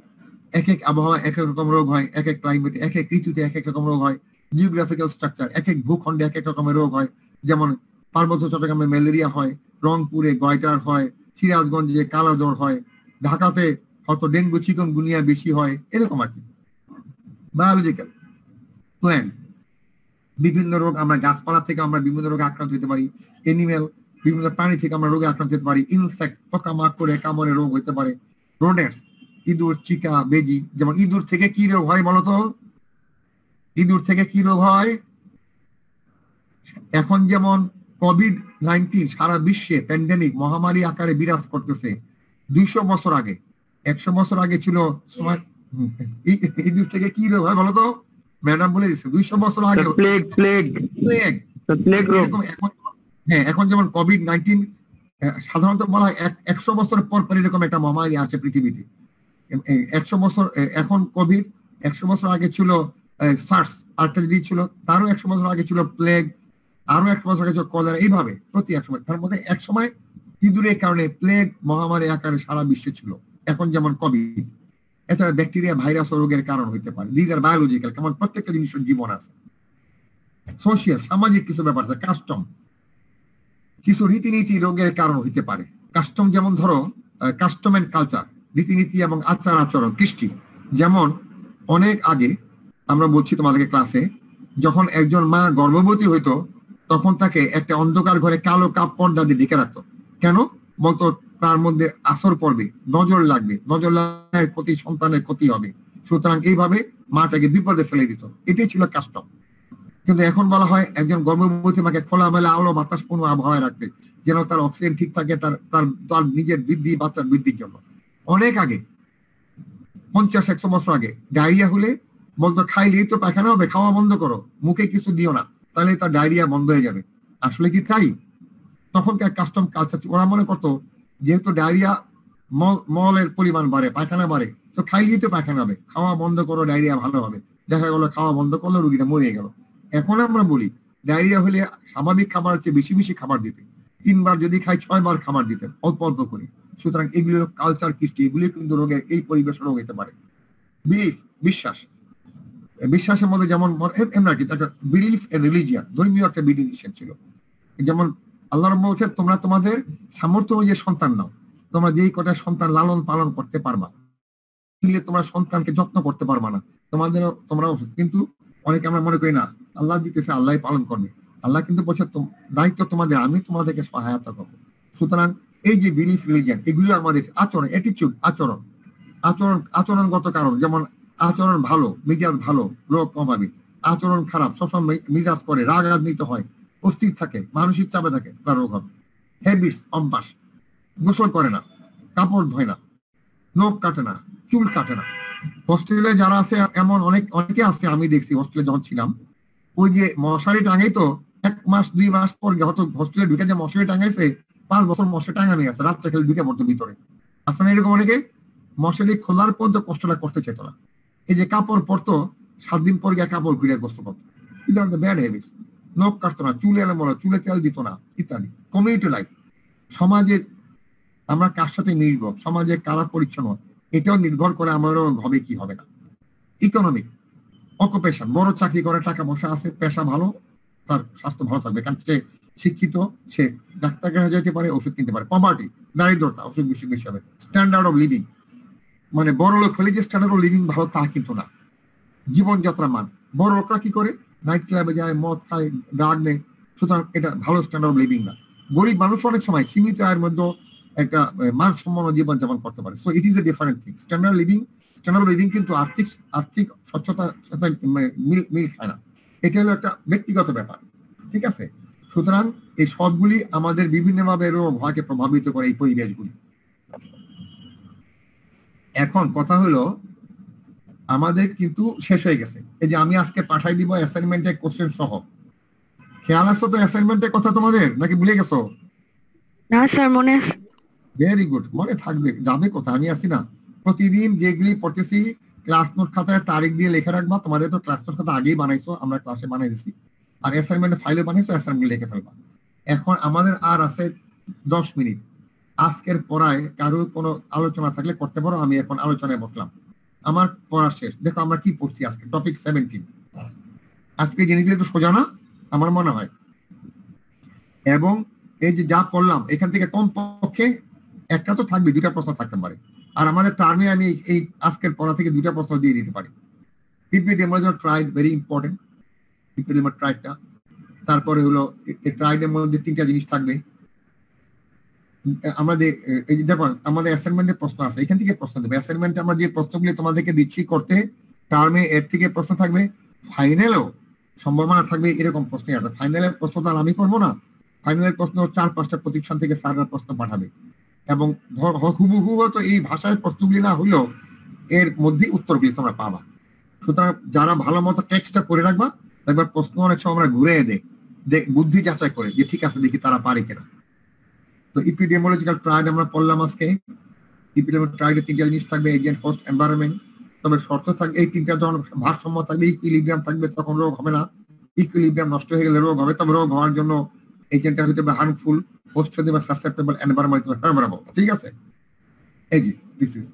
এক এক আবহাওয়া এক এক রকম রোগ হয়, এক এক ক্লাইমেটে এক এক ঋতুতে এক এক রকম রোগ হয়। জিওগ্রাফিক্যাল স্ট্রাকচার, এক এক ভূখণ্ডে এক এক রকমের রোগ হয়, যেমন পার্বত্য চট্টগ্রামে ম্যালেরিয়া হয়, রংপুরে গয়টার হয়, সিরাজগঞ্জে কালাজ্বর হয়, ঢাকাতে হয়তো ডেঙ্গু চিকনগুনিয়া বেশি হয়, এরকম আর কি। বায়োলজিক্যাল প্ল্যান্ট, বিভিন্ন রোগ, আমরা গাছপালা থেকে আমরা বিভিন্ন রোগে আক্রান্ত হতে পারি। এনিম্যাল, বিভিন্ন প্রাণী থেকে আমরা রোগে আক্রান্ত হতে পারি। ইনসেক্ট, পোকামাকড়ে কামড়ে রোগ হতে পারে। রোডেন্টস, ইঁদুর, চিকা, বেজি। যেমন ইঁদুর থেকে কি রোগ হয় বলতো? ইঁদুর থেকে কি রোগ হয়? এখন যেমন কোভিড-19 সারা বিশ্বে প্যান্ডেমিক মহামারী আকারে বিরাজ করতেছে, 200 বছর আগে, 100 বছর আগে ছিল ইঁদুর থেকে কি রোগ হয় বলতো? ম্যাডাম বলে দিচ্ছে 200 বছর আগে প্লেগ রোগ। হ্যাঁ, এখন যেমন কোভিড-19 সাধারণত বলা হয় 100 বছর পর পর এরকম একটা মহামারী আছে পৃথিবীতে। 100 বছর, এখন কোভিড, 100 বছর আগে ছিল সার্স, আরেকটা জিনিস ছিল, তারও 100 বছর আগে ছিল প্লেগ, আরো 100 বছর আগে ছিল কলেরা, এইভাবে প্রতি 100 বছর। তার মধ্যে এক সময় ইঁদুরের কারণে প্লেগ মহামারী আকারে সারা বিশ্বে ছিল, এখন যেমন কোভিড। এছাড়া ব্যাকটেরিয়া, ভাইরাস ও রোগের কারণ হইতে পারে। দিস আর বায়োলজিক্যাল, কেমন প্রত্যেকটা জিনিসের জীবন আছে। সোশিয়াল, সামাজিক কিছু ব্যাপার আছে। কাস্টম, কিছু রীতিনীতি রোগের কারণ হইতে পারে। কাস্টম যেমন ধরো কাস্টম এন্ড কালচার, রীতিনীতি এবং আচার আচরণ, কৃষ্টি। যেমন অনেক আগে আমরা বলছি তোমাদেরকে ক্লাসে, যখন একজন মা গর্ভবতী হইতো তখন তাকে একটা অন্ধকার ঘরে কালো কাপ পর্দা দিয়ে ঢেকে রাখতো। কেন বলতো? তার মধ্যে আসর পড়বে, নজর লাগবে, নজর লাগার ক্ষতি, সন্তানের ক্ষতি হবে, সুতরাং এইভাবে মাটাকে বিপদে ফেলে দিত। এটাই ছিল কাস্টম। কিন্তু এখন বলা হয় একজন গর্ভবতী মাকে খোলামেলা আলো বাতাস পূর্ণ আবহাওয়ায় রাখতে, যেন তার অক্সিজেন ঠিক থাকে, তার নিজের বৃদ্ধি, বাচ্চার বৃদ্ধির জন্য। অনেক আগে, 50-100 বছর আগে, ডায়রিয়া হলে বলতো খাইলেই তো পায়খানা হবে, খাওয়া বন্ধ করো, মুখে কিছু দিও না, তাহলে তার ডায়রিয়া বন্ধ হয়ে যাবে। আসলে কি তাই? তখনকার কাস্টম কালচার, ওরা মনে করতো যেহেতু ডায়রিয়া, মলের পরিমাণ বাড়ে, পায়খানা বাড়ে, তো খাইলেই তো পায়খানা হবে, খাওয়া বন্ধ করো, ডায়রিয়া ভালো হবে। দেখা গেলো খাওয়া বন্ধ করলো, রুগীটা মরে গেল। এখন আমরা বলি ডায়রিয়া হলে স্বাভাবিক খাবার চেয়ে বেশি বেশি খাবার দিতে, 3 বার যদি খাই 6 বার খাবার দিতেন, অল্প অল্প করে। সুতরাং এগুলো কালচার, কৃষ্টি, এগুলি কিন্তু রোগের, এই পরিবেশ রোগ হতে পারে। বিলিফ, বিশ্বাস, বিশ্বাসের মধ্যে যেমন বিলিফ এন্ড রিলিজিয়ান, ধর্মীয় একটা বিধি নিষেধ ছিল। যেমন আল্লাহ রাব্বুল বলছেন, তোমরা তোমাদের সামর্থ্য অনুযায়ী সন্তান নাও, তোমরা যেই কটা সন্তান লালন পালন করতে পারবা, কিন্তু তোমরা সন্তানকে যত্ন করতে পারবা না, তোমরাও। কিন্তু অনেকে আমরা মনে করি না, আল্লাহ দিতেছে, আল্লাহ পালন করবে। আল্লাহ কিন্তু বলছে দায়িত্ব তোমাদের, আমি তোমাদেরকে সহায়তা করবো। সুতরাং এই যে বিলিফ, রিলিজিয়ান, এগুলো আমাদের আচরণ, অ্যাটিটিউড, আচরণগত কারণ। যেমন আচরণ ভালো, মিজাজ ভালো, রোগ কম হবে। আচরণ খারাপ, সবসময় মিজাজ করে, রাগান্বিত হয়, অস্থির থাকে, মানসিক চাপে থাকে, তার রোগ হবে। হ্যাবিটস, অভ্যাস, গোসল করে না, কাপড় ধোয় না, নখ কাটে না, চুল কাটে না। হোস্টেলে যারা আছে, এমন অনেকে আছে, আমি দেখছি হোস্টেলে যখন ছিলাম, ওই যে মশারি টাঙাই, তো 1 মাস 2 মাস পর হয়তো হোস্টেলে ঢুকে যে মশারি টাঙাইছে, 5 বছর মশারি টাঙানো আছে, রাত্রে খেলে ঢুকে পড়তো ভিতরে। আসলে এরকম অনেকে মশারি খোলার পর তো কষ্টটা করতে চাইতো না। এই যে কাপড় পরতো, 7 দিন পর গিয়ে কাপড় ঘুরে গোসল করতো। These are the bad habits. নখ কাটতো না, চুলে এলোমেলো, চুলে তেল দিত না, ইত্যাদি। কমিউনিটি লাইফ, সমাজে আমরা কার সাথে মিশবো, সমাজে কারা পরিচ্ছন্ন, এটাও নির্ভর করে আমারও হবে কি হবে না। ইকোনমিক, অকুপেশন, বড় চাকরি করে, টাকা পয়সা আছে, পেশা ভালো, তার স্বাস্থ্য ভালো থাকবে, কারণ সে শিক্ষিত, সে ডাক্তার কাছে যেতে পারে, ওষুধ কিনতে পারে। পভার্টি, দারিদ্রতা, ওষুধ বেশি হবে। স্ট্যান্ডার্ড অফ লিভিং, মানে বড় লোক হলে যে স্ট্যান্ডার্ড অফ লিভিং ভালো তা কিন্তু না। জীবনযাত্রা মান, বড় লোকরা কি করে, নাইট ক্লাবে যায়, মদ খায়, ড্রাগ নেয়, সুতরাং এটা ভালো স্ট্যান্ডার্ড অফ লিভিং না। গরিব মানুষ অনেক সময় সীমিত আয়ের মধ্যে একটা মানসম্পন্ন জীবনযাপন করতে পারে। So it is a different thing. Standard living কিন্তু আর্থিক স্বচ্ছতার সাথে মিল খায় না। এটা হলো একটা ব্যক্তিগত ব্যাপার, ঠিক আছে? সুতরাং এই সবগুলি আমাদের বিভিন্নভাবে ভয়কে প্রভাবিত করে এই পরিবেশগুলি। এখন কথা হলো আমাদের কিন্তু শেষ হয়ে গেছে। এই যে আমি আজকে পাঠাই দিব অ্যাসাইনমেন্টের কোশ্চেন সহ, খেয়াল আছে তো অ্যাসাইনমেন্টের কথা তোমাদের, নাকি ভুলে গেছো? না স্যার, মনে আছে। ভেরি গুড, মনে থাকবে, যাবে কোথায়, আমি আছি না। প্রতিদিন যেগুলি পড়তেছি ক্লাস নোট খাতায় তারিখ দিয়ে লেখা রাখবা। তোমাদের তো ক্লাস নোট খাতা আগেই বানাইছো, আমরা ক্লাসে বানাই দিছি, আর অ্যাসাইনমেন্টের ফাইলে বানাইছো, অ্যাসাইনমেন্ট লিখে ফেলবা। এখন আমাদের আর আছে 10 মিনিট। আজকের পড়ায় কারোর কোনো আলোচনা থাকলে করতে পারো, আমি এখন আলোচনায় বসলাম। আমার পড়া শেষ। দেখো আমরা কি পড়ছি আজকে, টপিক 17। আজকে জিনিসগুলো একটু সোজা না আমার মনে হয়, এবং এই যে যা পড়লাম এখান থেকে কমপক্ষে একটা তো থাকবে, 2টা প্রশ্ন থাকতে পারে। আর আমাদের টার্মে আমি এই আজকের পড়া থেকে 2টা প্রশ্ন দিয়ে দিতে পারি। ইপিডেমোলজি ট্রাইড, ভেরি ইম্পর্টেন্ট ইপিডেমোলজি ট্রাইডটা। তারপরে হলো এই ট্রাইডের মধ্যে 3টা জিনিস থাকবে। আমাদের এই যে দেখো আমাদের অ্যাসাইনমেন্টের প্রশ্ন আছে, এখান থেকে প্রশ্ন দেবে। অ্যাসাইনমেন্টে আমরা যে প্রশ্নগুলি তোমাদেরকে দিচ্ছি করতে, টার্মে এর থেকে প্রশ্ন থাকবে, ফাইনালও সম্ভাবনা থাকবে এরকম প্রশ্ন আছে। ফাইনালের প্রশ্নটা আমি করবো না, ফাইনালের প্রশ্ন 4-5টা প্রতিষ্ঠান থেকে স্যাররা প্রশ্ন পাঠাবে, এবং হুবহু তো এই ভাষায় প্রশ্নগুলি না হইলেও এর মধ্যে উত্তরগুলি তোমরা পাবা। সুতরাং যারা ভালো মতো টেক্সটটা করে রাখবা, একবার প্রশ্ন অনেক সময় আমরা ঘুরে বুদ্ধি যাচাই করে যে ঠিক আছে দেখি তারা পারে কিনা। তো ইপিডেমিওলজিক্যাল ট্রায়াড আমরা পড়লাম আজকে। ইপিডেমিওলজিক্যাল ট্রায়াডে 3টা জিনিস থাকবে, এজেন্ট, হোস্ট, এনভায়রনমেন্ট। তবে শর্ত থাকবে এই 3টা যখন ভারসাম্য থাকবে, ইকুইলিব্রিয়াম থাকবে, তখন রোগ হবে না। ইকুইলিব্রিয়াম নষ্ট হয়ে গেলে রোগ হবে, তবে রোগ হওয়ার জন্য এজেন্টটা হতে হবে হার্মফুল, হোস্ট হতে হবে সাসেপ্টেবল, এনভায়রনমেন্ট হতে হবে ফেভারেবল, ঠিক আছে? এই যে দিস ইজ।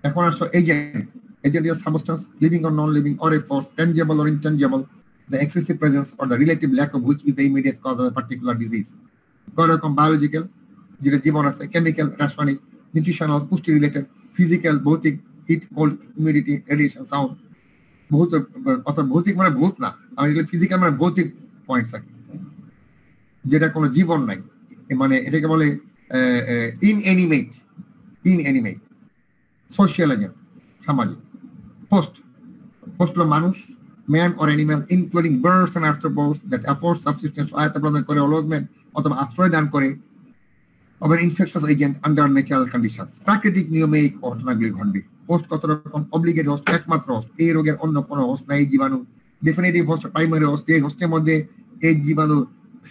এখন আসো agent. Agent is a substance, living or non-living, or a force, tangible or intangible, the excessive presence or the relative lack of which is the immediate cause of a particular disease. কোনরকম biological, যেটা জীবন আছে, chemical, রাসায়নিক, nutritional, পুষ্টি related, physical, ভৌতিক, heat, cold, humidity, radiation, sound. বহুত অর্থাৎ ভৌতিক মানে ভূত না, আমি এগুলো ফিজিক্যাল মানে ভৌতিক পয়েন্টস আর কি, যেটা কোনো জীবন নাই, মানে এটাকে বলে ইনএনিমেট। সোশ্যাল এজেন্ট, সামাজিক। হোস্ট হলো মানুষ, man or animal, including birds and arthropods that afford subsistence, সহায়তা প্রদান করে, অলওয়েজমেন্ট অথবা আশ্রয় দান করে, of an infectious agent under natural conditions. প্রাকৃতিক নিয়মে এই ঘটনাগুলি ঘটবে। হোস্ট কত রকম? অব্লিগেট হোস্ট, একমাত্র হোস্ট, এই রোগের অন্য কোনো হোস্ট নাই, জীবাণু। ডেফিনেটিভ হোস্ট, প্রাইমারি হোস্ট, এই হোস্টের মধ্যে এই জীবাণু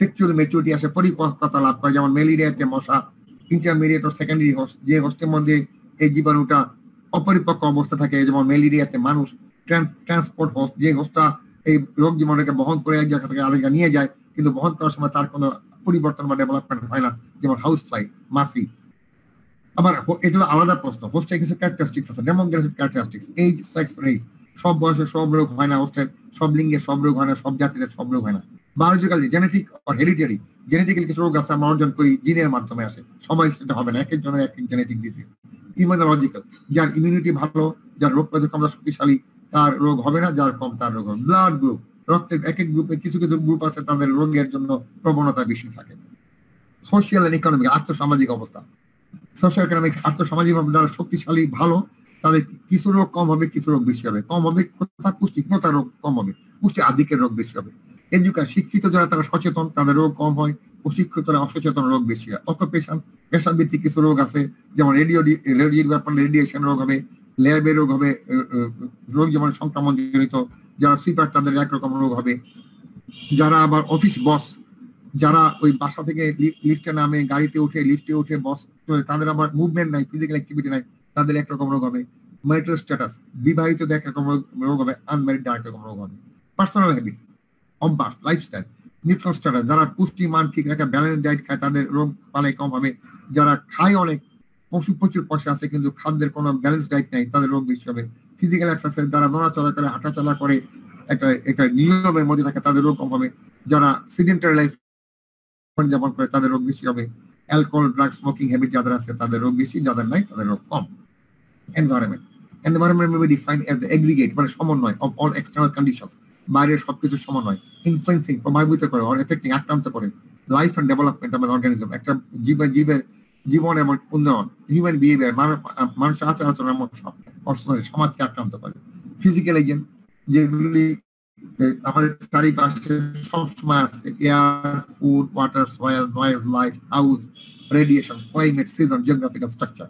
সেক্সুয়াল ম্যাচুরিটি আসে, পরিপক্কতা লাভ করে, যেমন ম্যালেরিয়াতে মশা। ইন্টারমিডিয়েট ও সেকেন্ডারি হোস্ট, যে হোস্টের মধ্যে এই জীবাণুটা অপরিপক্ক অবস্থা থাকে, যেমন ম্যালেরিয়াতে মানুষ। ট্রান্সপোর্ট হোস্ট, যে হোস্টটা এই রোগ জীবাণুকে বহন করে এক জায়গা থেকে আরেক জায়গায় নিয়ে যায়, কিন্তু বহন করার সময় তার কোনো পরিবর্তন বা ডেভেলপমেন্ট হয় না, যেমন হাউস ফ্লাই, মাছি। আবার এটা হলো আলাদা প্রশ্ন। হোস্টের কিছু ক্যারেক্টারিস্টিক্স আছে, demographic characteristics, age, sex, race. সব বয়সে সব রোগ হয় না হোস্টের, সব লিঙ্গে সব রোগ হয় না, সব জাতিতে সব রোগ হয় না। বায়োলজিক্যাল, জেনেটিক আর হেরিডিটারি, জেনেটিক্যাল কিছু রোগ আছে আমরা অর্জন করি, জিনের মাধ্যমে আসে, সবাই সেটা হবে না, এক একজনের এক এক জেনেটিক ডিজিজ। ইমিউনোলজিক্যাল, যার ইমিউনিটি ভালো, যার রোগ প্রতিরোধ ক্ষমতা শক্তিশালী, তার রোগ হবে না, যার কম তার রোগ হবে। ব্লাড গ্রুপ, রক্তের এক এক গ্রুপে কিছু কিছু গ্রুপ আছে তাদের রোগের জন্য প্রবণতা বেশি থাকে। সোশ্যাল এন্ড ইকোনমিক, আর্থসামাজিক অবস্থা। সোশ্যাল ইকোনমিক, আর্থসামাজিক যারা শক্তিশালী ভালো, তাদের কিছু রোগ কম হবে, কিছু রোগ বেশি হবে। কম হবে পুষ্টিহীনতার রোগ কম হবে, পুষ্টি আধিক্যের রোগ বেশি হবে। এডুকেশন, শিক্ষিত যারা তারা সচেতন, তাদের রোগ কম হয়, অশিক্ষিতরা অসচেতন রোগ বেশি হয়। অকুপেশন, পেশা ভিত্তিক কিছু রোগ আছে, যেমন রেডিওর ব্যাপারে রেডিয়েশন রোগ হবে, ল্যাবের রোগ হবে, রোগ যেমন সংক্রমণ জনিত। যারা সুইপার তাদের একরকম রোগ হবে। যারা আবার অফিস বস, যারা ওই বাসা থেকে লিফটে নামে, গাড়িতে উঠে, লিফটে উঠে বস, তাদের আবার মুভমেন্ট নাই, ফিজিক্যাল অ্যাক্টিভিটি নাই, তাদের একরকম রোগ হবে। ম্যারিটাল স্ট্যাটাস, বিবাহিতদের একরকম রোগ হবে, আনম্যারিড আরেকরকম রোগ হবে। পার্সোনাল হ্যাবিট, অভ্যাস, লাইফস্টাইল। নিউট্রাল স্ট্যাটাস, যারা পুষ্টি মান ঠিক রাখে, ব্যালেন্স ডায়েট খায়, তাদের রোগ পালাই কম হবে। যারা খায় অনেক, প্রচুর পয়সা আছে কিন্তু খাদ্যের কোনো ব্যালেন্স ডায়েট নাই, তাদের রোগ বেশি হবে। ফিজিক্যাল এক্সারসাইজ, যারা নড়াচলা করে, হাঁটাচলা করে, একটা নিয়মের মধ্যে থাকে, তাদের রোগ কম হবে। যারা সিডেন্টারি লাইফ যাপন করে, তাদের রোগ বেশি হবে। অ্যালকোহল, ড্রাগ, স্মোকিং হ্যাবিট যাদের আছে তাদের রোগ বেশি, যাদের নাই তাদের রোগ কম। Environment may be defined as the aggregate, মানে সমন্বয় of all external conditions, বাইরের সবকিছু সমন্বয়। ইনফ্লুয়েন্সিং, প্রভাবিত করে, or affecting, আক্রান্ত করে life and development of an organism, একটা জীবের জীবন এবং উন্নয়ন, হিউম্যান বিহেভিয়ার, মানুষের আচার আচরণ, সমাজকে আক্রান্ত করে। ফিজিক্যাল এজেন্ট যেগুলি আমাদের চারিপাশে সবসময় আছে, air, food, water, soil, noise, light, house, radiation, climate, season, geographical structure,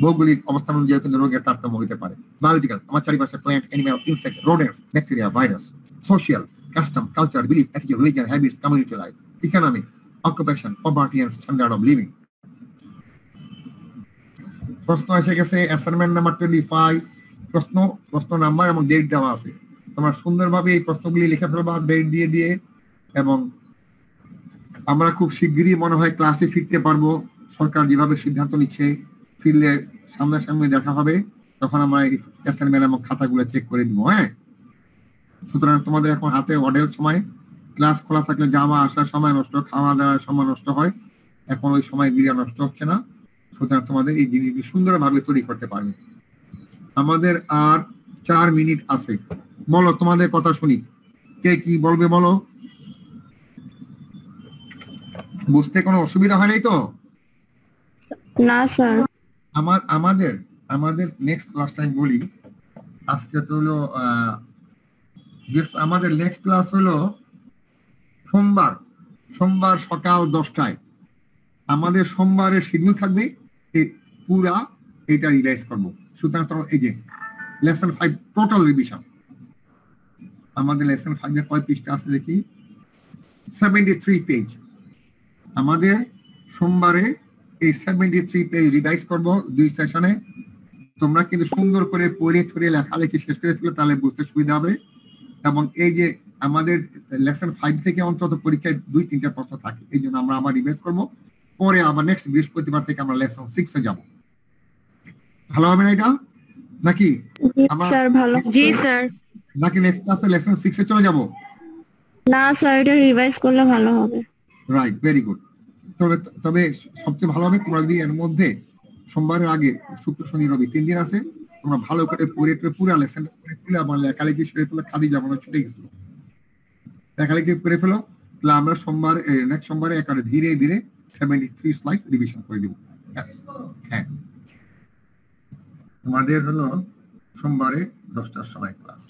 ভৌগোলিক অবস্থান অনুযায়ী কিন্তু রোগের তারতম্য হতে পারে। বায়োলজিক্যাল, আমার চারিপাশে plant, animal, insect, rodents, bacteria, virus. Social, custom, culture, belief, attitude, religion, habits, community life. Economic, occupation, poverty and standard of living. প্রশ্ন এসে গেছে অ্যাসাইনমেন্ট নাম্বার 25। প্রশ্ন নাম্বার এবং ডেট দেওয়া আছে। তোমরা সুন্দরভাবে এই প্রশ্নগুলি লিখে ফেলবা ডেট দিয়ে দিয়ে, এবং আমরা খুব শিগগিরই মনে হয় ক্লাসে ফিরতে পারবো। সরকার যেভাবে সিদ্ধান্ত নিচ্ছে, ফিরলে সামনাসামনি দেখা হবে, তখন আমরা এই অ্যাসাইনমেন্ট এবং খাতাগুলো চেক করে দিব। হ্যাঁ, সুতরাং তোমাদের এখন হাতে অডেল সময়। ক্লাস খোলা থাকলে যাওয়া আসার সময় নষ্ট, খাওয়া দাওয়ার সময় নষ্ট হয়, এখন ওই সময়গুলি নষ্ট হচ্ছে না। সুতরাং তোমাদের এই জিনিসগুলি সুন্দরভাবে তৈরি করতে পারবে। আমাদের আর 4 মিনিট আছে। বলো, তোমাদের কথা শুনি, কে কি বলবে বলো। বুঝতে কোনো অসুবিধা হয় নাই তো? না স্যার। আমাদের নেক্সট ক্লাস টাইম বলি। আজকে তো হলো আমাদের নেক্সট ক্লাস হলো সোমবার সকাল 10টায়। আমাদের সোমবারের শিডিউল থাকবে, পুরা এটা রিভাইজ করবো। সুতরাং তোমরা এই যে লেসন 5 টোটাল রিভিশন, আমাদের লেসন 5 এর কয় পৃষ্ঠা আছে দেখি, 73 পেজ। আমাদের সোমবারে এই 73 পেজ রিভাইজ করবো 2 সেশনে। তোমরা কিন্তু সুন্দর করে পড়ে লেখালেখি শেষ করে ফেলে, তাহলে বুঝতে সুবিধা হবে। এবং এই যে আমাদের লেসন 5 থেকে অন্তত পরীক্ষায় 2-3টা প্রশ্ন থাকে, এই জন্য আমরা আবার রিভাইজ করবো। পরে আবার নেক্সট বৃহস্পতিবার থেকে আমরা লেসন 6-এ যাব। ভালো হবে না এটা নাকি? স্যার ভালো। জি স্যার। নাকি নেক্সট ক্লাসে লেসন 6-এ চলে যাব? না স্যার, এটা রিভাইজ করলে ভালো হবে। Right, very good. তবে সবচেয়ে ভালো হবে তোমরা যদি এর মধ্যে সোমবারের আগে শুক্র শনি রবি 3 দিন আছে, তোমরা ভালো করে পড়ে পুরো লেসন করে ফেলে, আমার লেখালেখি সেরে ফেলে, খাদি যাবো না, ছুটে গেছিল, লেখালেখি করে ফেলো। তাহলে আমরা নেক্সট সোমবারে একেবারে ধীরে ধীরে 73 স্লাইডস রিভিশন করে দিব। হ্যাঁ, তোমাদের হলো সোমবারে 10টার সময় ক্লাস।